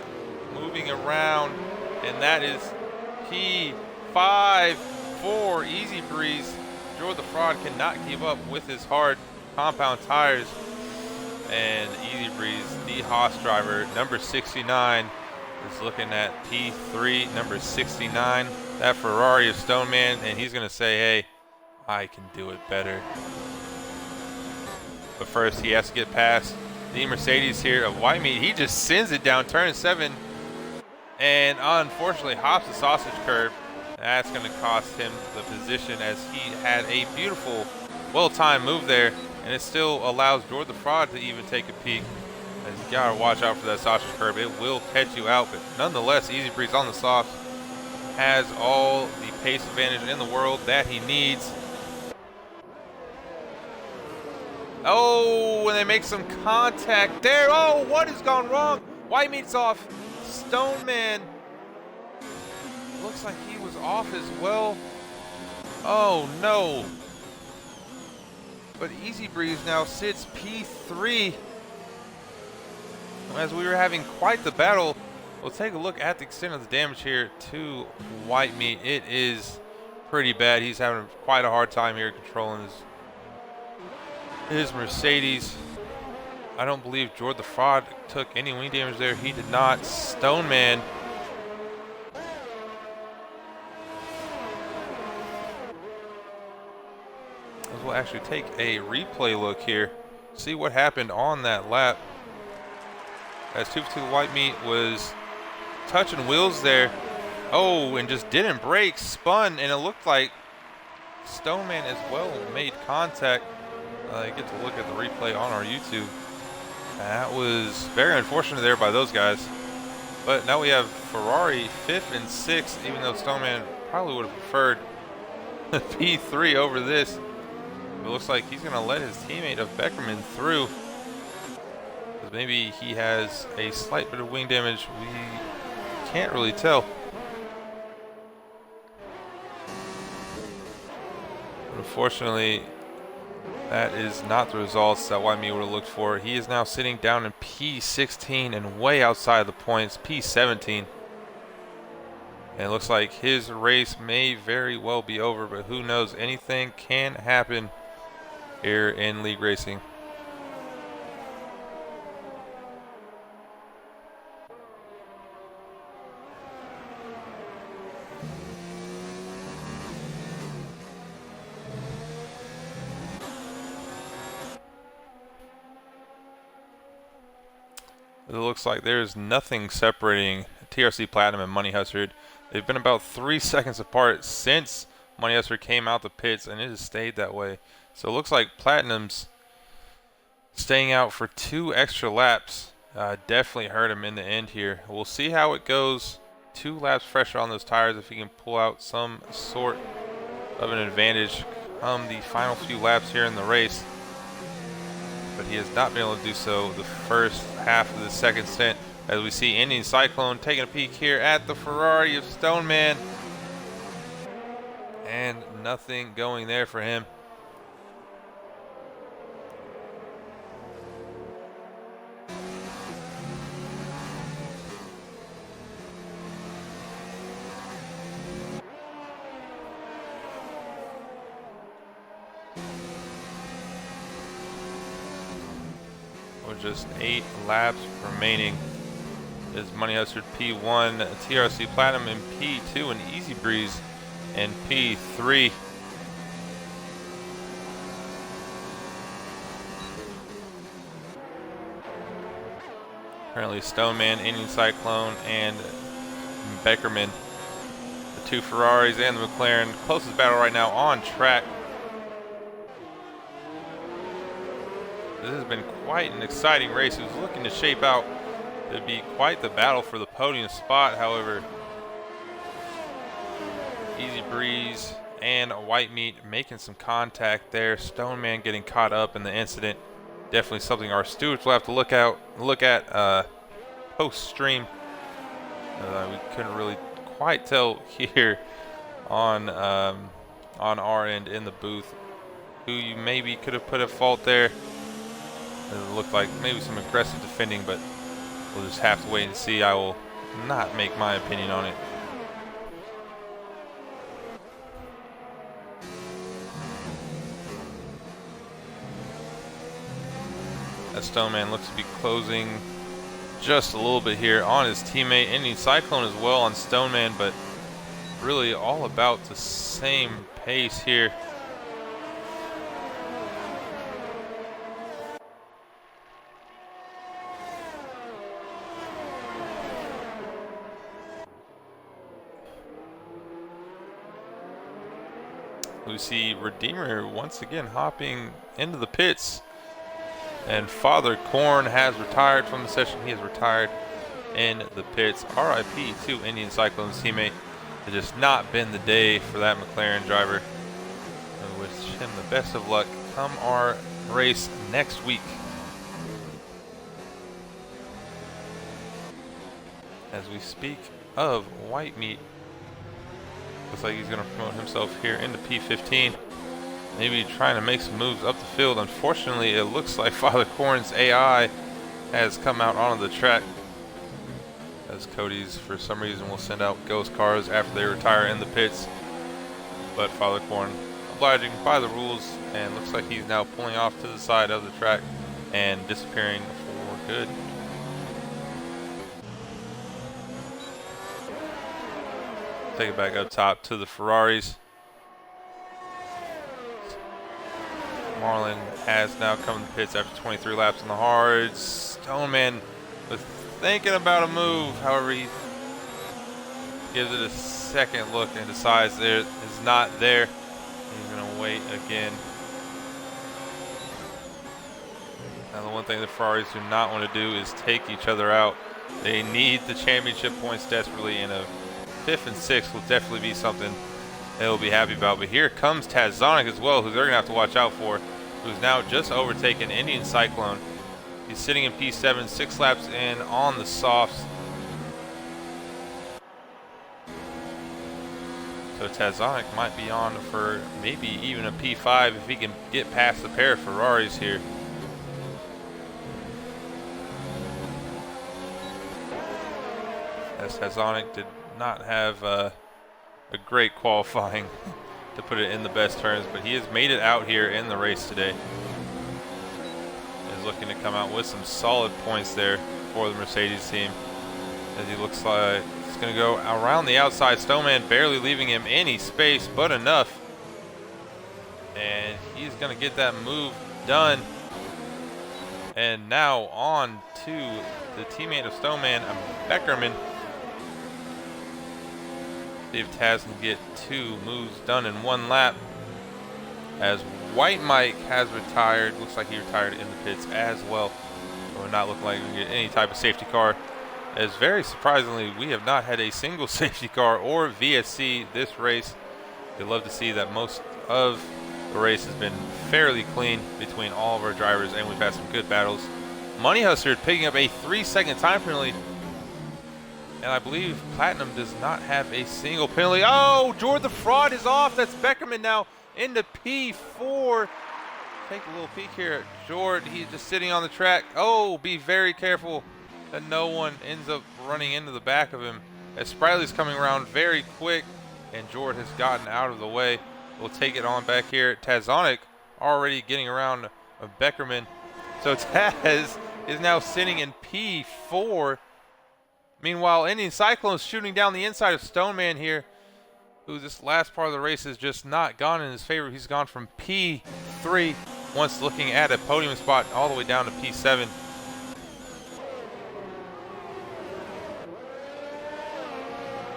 moving around. And that is P5 for Easy Breeze. George the Fraud cannot keep up with his hard compound tires. And Easy Breeze, the Haas driver, number 69, is looking at P3, number 69. That Ferrari of Stoneman, and he's going to say, hey, I can do it better. But first, he has to get past the Mercedes here of White Meat. He just sends it down turn 7 and unfortunately hops the sausage curb. That's going to cost him the position as he had a beautiful, well-timed move there, and it still allows Jordan the Fraud to even take a peek. As you got to watch out for that sausage curb. It will catch you out, but nonetheless, Easy Breeze on the softs has all the pace advantage in the world that he needs. Oh, when they make some contact there. Oh, what has gone wrong? White Meat's off. Stoneman looks like he was off as well. Oh no. But Easy Breeze now sits P3. As we were having quite the battle, we'll take a look at the extent of the damage here to White Meat. It is pretty bad. He's having quite a hard time here controlling his Mercedes. I don't believe Jordan the Fraud took any wing damage there. He did not. Stoneman we'll actually take a replay look here, see what happened on that lap. As 252 White Meat was touching wheels there. Oh, and just didn't brake, spun, and it looked like Stoneman as well made contact. Get to look at the replay on our YouTube. That was very unfortunate there by those guys. But now we have Ferrari 5th and 6th, even though Stoneman probably would have preferred P3 over this. It looks like he's going to let his teammate of Beckerman through. Because maybe he has a slight bit of wing damage. We can't really tell. But unfortunately, that is not the results that White Meat would have looked for. He is now sitting down in P16 and way outside the points, P17. And it looks like his race may very well be over, but who knows? Anything can happen here in league racing. It looks like there's nothing separating TRC Platinum and Money Hustard. They've been about 3 seconds apart since Money Hustard came out the pits, and it has stayed that way. So it looks like Platinum's staying out for 2 extra laps. Definitely hurt him in the end here. We'll see how it goes. 2 laps fresher on those tires if he can pull out some sort of an advantage come the final few laps here in the race. But he has not been able to do so the first half of the second stint, as we see Indian Cyclone taking a peek here at the Ferrari of Stoneman. And nothing going there for him. With just 8 laps remaining, is Money Hustard P1, TRC Platinum in P2, and Easy Breeze in P3. Currently Stoneman, Indian Cyclone, and Beckerman, the 2 Ferraris and the McLaren, closest battle right now on track. This has been quite an exciting race. It was looking to shape out to be quite the battle for the podium spot. However, Easy Breeze and White Meat making some contact there. Stoneman getting caught up in the incident. Definitely something our stewards will have to look at post stream. We couldn't really quite tell here on our end in the booth who you maybe could have put at fault there. It looked like maybe some aggressive defending, but we'll just have to wait and see. I will not make my opinion on it. That Stoneman looks to be closing just a little bit here on his teammate. Indian Cyclone as well on Stoneman, but really all about the same pace here. We see Redeemer once again hopping into the pits. And Father Korn has retired from the session. He has retired in the pits. RIP to Indian Cyclone's teammate. It has just not been the day for that McLaren driver. I wish him the best of luck come our race next week. As we speak of white meat, looks like he's going to promote himself here into P15. Maybe trying to make some moves up the field. Unfortunately, it looks like Father Korn's AI has come out onto the track, as Cody's, for some reason, will send out ghost cars after they retire in the pits. But Father Korn obliging by the rules, and looks like he's now pulling off to the side of the track and disappearing for good. Take it back up top to the Ferraris. Marlin has now come to the pits after 23 laps on the hards. Stoneman was thinking about a move, however he gives it a second look and decides there is not there. He's going to wait again. Now the one thing the Ferraris do not want to do is take each other out. They need the championship points desperately, and a 5th and 6th will definitely be something they'll be happy about. But here comes Tazonic as well, who they're going to have to watch out for, who's now just overtaken Indian Cyclone. He's sitting in P7, 6 laps in on the softs. So Tazonic might be on for maybe even a P5 if he can get past the pair of Ferraris here. As Tazonic did not have a great qualifying, to put it in the best terms, but he has made it out here in the race today. Is looking to come out with some solid points there for the Mercedes team, as he looks like he's going to go around the outside. Stoneman barely leaving him any space, but enough, and he's going to get that move done. And now on to the teammate of Stoneman, Beckerman. See if Taz can get 2 moves done in 1 lap. As White Mike has retired, looks like he retired in the pits as well. So we're not looking like we can get any type of safety car. As very surprisingly, we have not had a single safety car or VSC this race. You'd love to see that most of the race has been fairly clean between all of our drivers, and we've had some good battles. Money Hustard picking up a 3-second time penalty. And I believe Platinum does not have a single penalty. Oh, Jord the Fraud is off. That's Beckerman now into P4. Take a little peek here at Jord. He's just sitting on the track. Oh, be very careful that no one ends up running into the back of him, as Spriley's coming around very quick, and Jord has gotten out of the way. We'll take it on back here. Tazonic already getting around Beckerman. So Taz is now sitting in P4. Meanwhile, Indian Cyclone's shooting down the inside of Stoneman here, who this last part of the race has just not gone in his favor. He's gone from P3, once looking at a podium spot, all the way down to P7.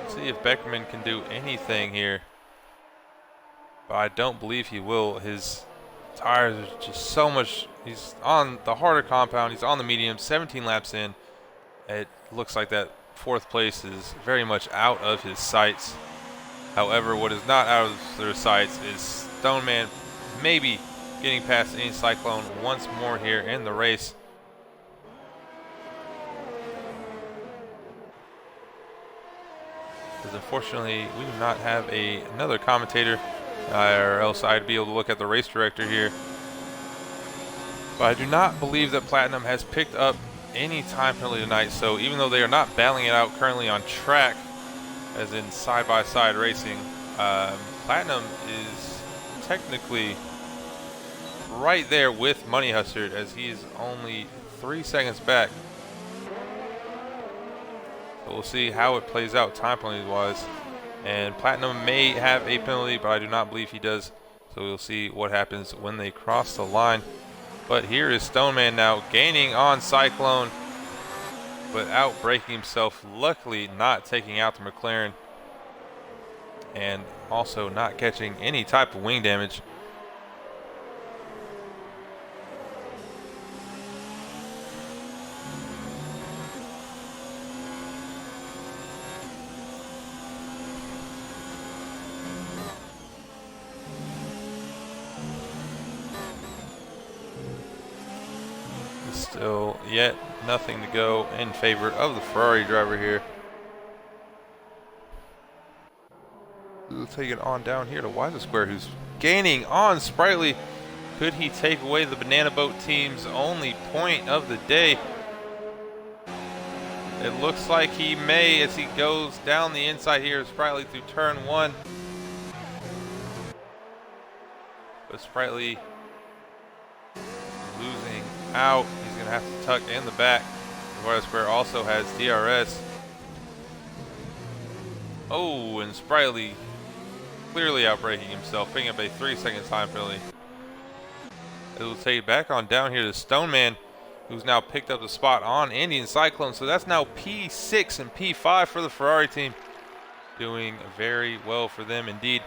See if Beckerman can do anything here, but I don't believe he will. His tires are just so much. He's on the harder compound. He's on the medium, 17 laps in. It looks like that 4th place is very much out of his sights. However, what is not out of their sights is Stoneman maybe getting past any Cyclone once more here in the race. Because unfortunately, we do not have another commentator, or else I'd be able to look at the race director here. But I do not believe that Platinum has picked up any time penalty tonight, so even though they are not battling it out currently on track, as in side-by-side racing, Platinum is technically right there with Money Hustard, as he is only 3 seconds back. So we'll see how it plays out time penalty-wise, and Platinum may have a penalty, but I do not believe he does, so we'll see what happens when they cross the line. But here is Stoneman now gaining on Cyclone without breaking himself, luckily not taking out the McLaren. And also not catching any type of wing damage. Still yet nothing to go in favor of the Ferrari driver here. We'll take it on down here to Wiser Square, who's gaining on Sprightly. Could he take away the Banana Boat team's only point of the day? It looks like he may as he goes down the inside here. Sprightly through turn 1. But Sprightly losing out. He's going to have to tuck in the back. Wiser Square also has DRS. Oh, and Sprightly clearly outbraking himself, picking up a 3-second time penalty. It will take it back on down here to Stoneman, who's now picked up the spot on Indian Cyclone. So that's now P6 and P5 for the Ferrari team. Doing very well for them indeed.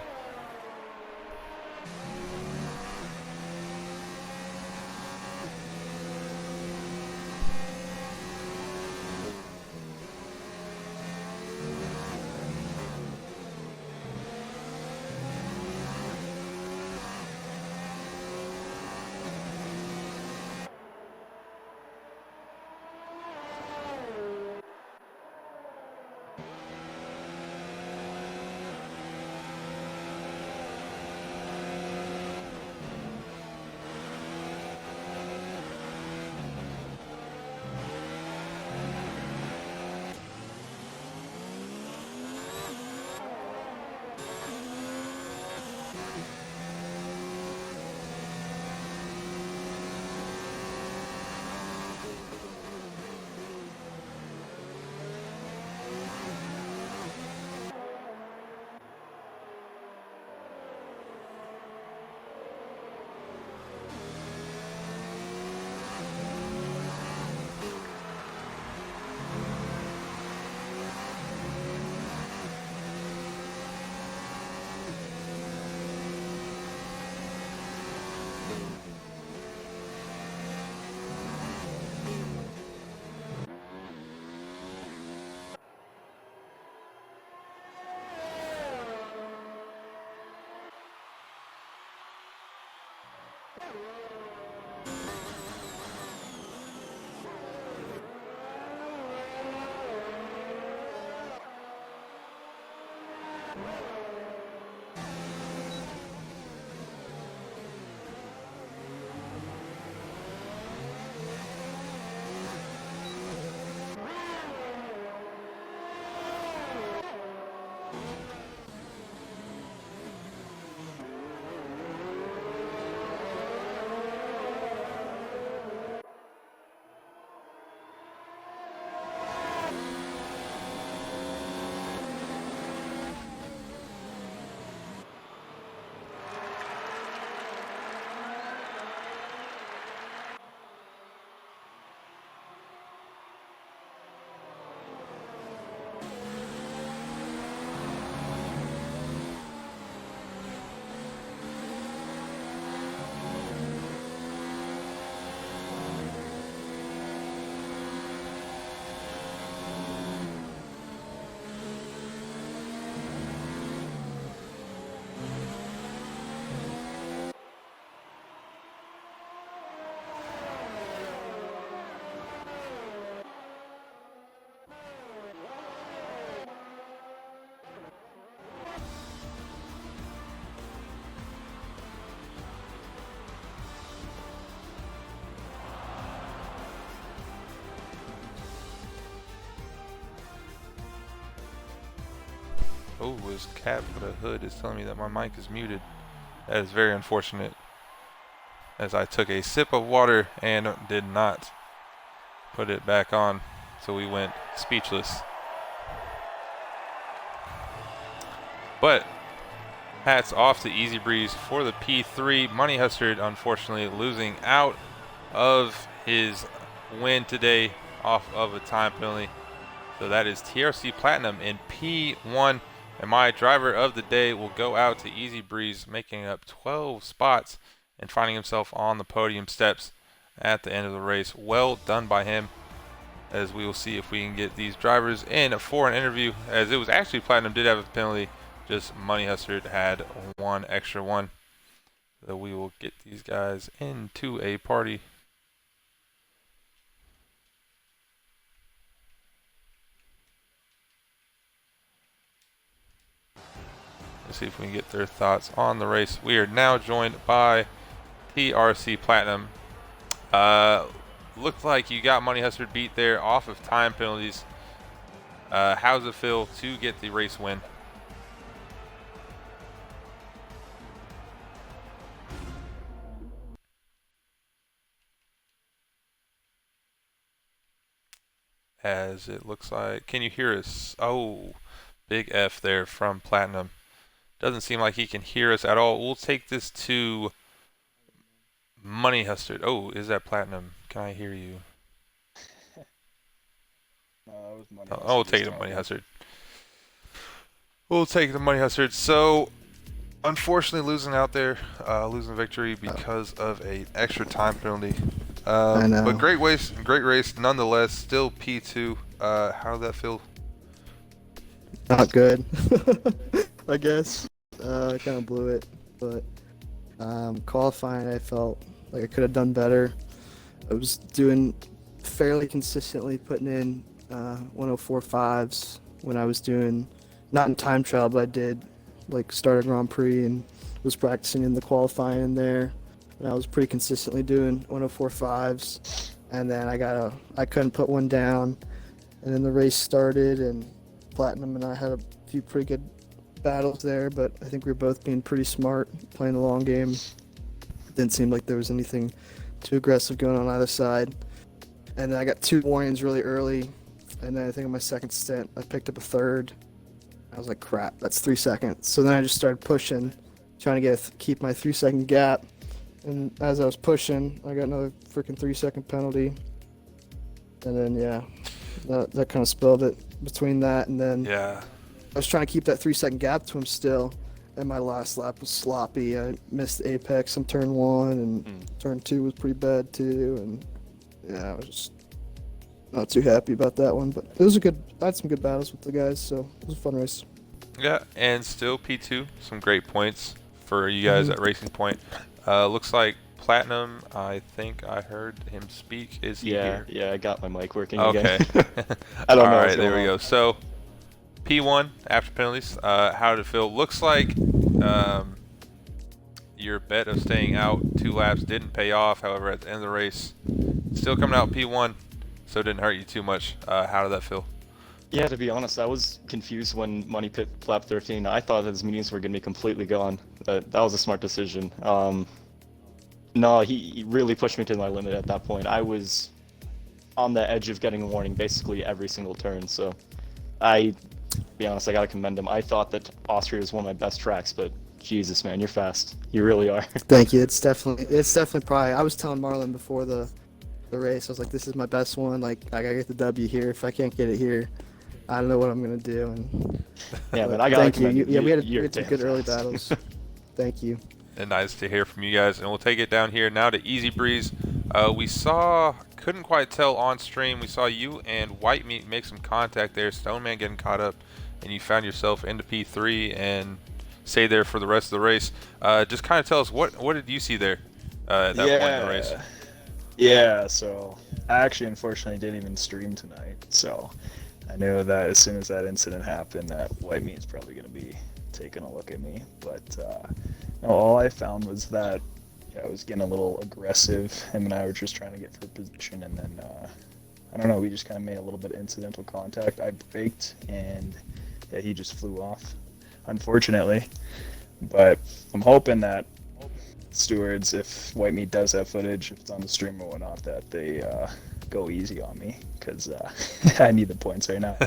Oh, his cap for the hood is telling me that my mic is muted. That is very unfortunate, as I took a sip of water and did not put it back on, so we went speechless. But hats off to Easy Breeze for the P3. Money Hustard, unfortunately, losing out of his win today off of a time penalty. So that is TRC Platinum in P1. And my driver of the day will go out to Easy Breeze, making up 12 spots and finding himself on the podium steps at the end of the race. Well done by him, as we will see if we can get these drivers in for an interview, as it was actually Platinum did have a penalty, just Money Hustler had one extra one. So we will get these guys into a party. Let's see if we can get their thoughts on the race. We are now joined by PRC Platinum. Looked like you got Money Hustler beat there off of time penalties. How does it feel to get the race win? As it looks like, can you hear us? Oh, big F there from Platinum. Doesn't seem like he can hear us at all. We'll take this to Money Hustler. Oh, is that Platinum? Can I hear you? That was Money Oh, we'll take it to Money Hustler. We'll take it to Money Hustler. So, unfortunately, losing out there, losing victory because of an extra time penalty. I know. But great race nonetheless. Still P2. How did that feel? Not good, I guess. I kind of blew it, but qualifying, I felt like I could have done better. I was doing fairly consistently, putting in 104.5s when I was doing, not in time trial, but I did like start a Grand Prix and was practicing in the qualifying in there. And I was pretty consistently doing 104.5s, and then I couldn't put one down, and then the race started, and Platinum and I had a few pretty good battles there, but I think we were both being pretty smart, playing the long game. It didn't seem like there was anything too aggressive going on either side. And then I got 2 warnings really early, and then I think on my second stint I picked up a third. I was like, crap, that's 3 seconds. So then I just started pushing, trying to keep my 3-second gap. And as I was pushing, I got another freaking 3-second penalty. And then yeah, that kind of spilled it between that, and then Yeah. I was trying to keep that 3-second gap to him still, and my last lap was sloppy. I missed the apex on turn 1, and turn 2 was pretty bad too, and yeah, I was just not too happy about that one. But it was I had some good battles with the guys, so it was a fun race. Yeah, and still P2. Some great points for you guys at Racing Point. Looks like Platinum, I think I heard him speak. Is he here? Yeah, I got my mic working Okay. again. I don't know. All right, there we go. So, P1 after penalties. How did it feel? Looks like your bet of staying out 2 laps didn't pay off. However, at the end of the race, still coming out P1, so it didn't hurt you too much. How did that feel? Yeah, to be honest, I was confused when Money pit lap 13. I thought his mediums were going to be completely gone. That was a smart decision. No, he really pushed me to my limit at that point. I was on the edge of getting a warning basically every single turn, so to be honest, I gotta commend him. I thought that Austria was one of my best tracks, but Jesus, man, you're fast. You really are. Thank you. It's definitely probably. I was telling Marlon before the race, I was like, this is my best one. Like, I gotta get the W here. If I can't get it here, I don't know what I'm gonna do. And yeah, man, I gotta thank you. Yeah, we had some good early fast. battles. Thank you. And nice to hear from you guys. And we'll take it down here now to Easy Breeze. We couldn't quite tell on stream, we saw you and White Meat make some contact there. Stoneman getting caught up, and you found yourself into P3 and stay there for the rest of the race. Just kind of tell us, what did you see there at that point in the race? Yeah, so I actually unfortunately didn't even stream tonight, so I knew that as soon as that incident happened that White Meat's probably going to be taking a look at me. But no, all I found was that I was getting a little aggressive. Him and I were just trying to get for position, and then I don't know, we just kind of made a little bit of incidental contact. I braked, and yeah, he just flew off, unfortunately. But I'm hoping that stewards, if White Meat does have footage, if it's on the stream or whatnot, that they go easy on me, because I need the points right now.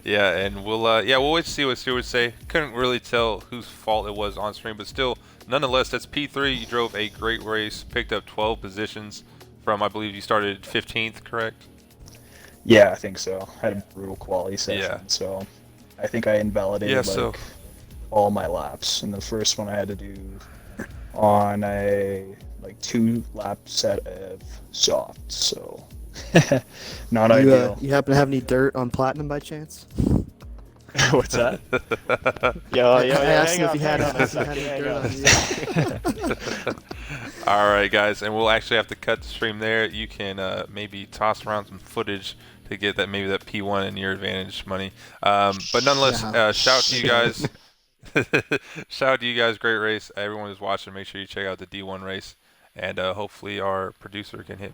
Yeah, and we'll wait to see what stewards say. Couldn't really tell whose fault it was on stream, but still, nonetheless, that's P3. You drove a great race, picked up 12 positions from, I believe you started 15th, correct? Yeah, I think so. I had a brutal quality session, Yeah. so I think I invalidated Yeah, like so all my laps. And the first one I had to do on a like 2-lap set of softs, so not ideal. You happen to have any dirt on Platinum by chance? What's that? Yeah, I asked hang if on, you had hang on a if you had second, any hang dirt on a on you. all right, guys, and we'll actually have to cut the stream there. You can maybe toss around some footage to get that maybe that P1 in your advantage money. But nonetheless, Yeah. shout out to you guys. Shout out to you guys. Great race. Everyone who's watching, make sure you check out the D1 race, and hopefully our producer can hit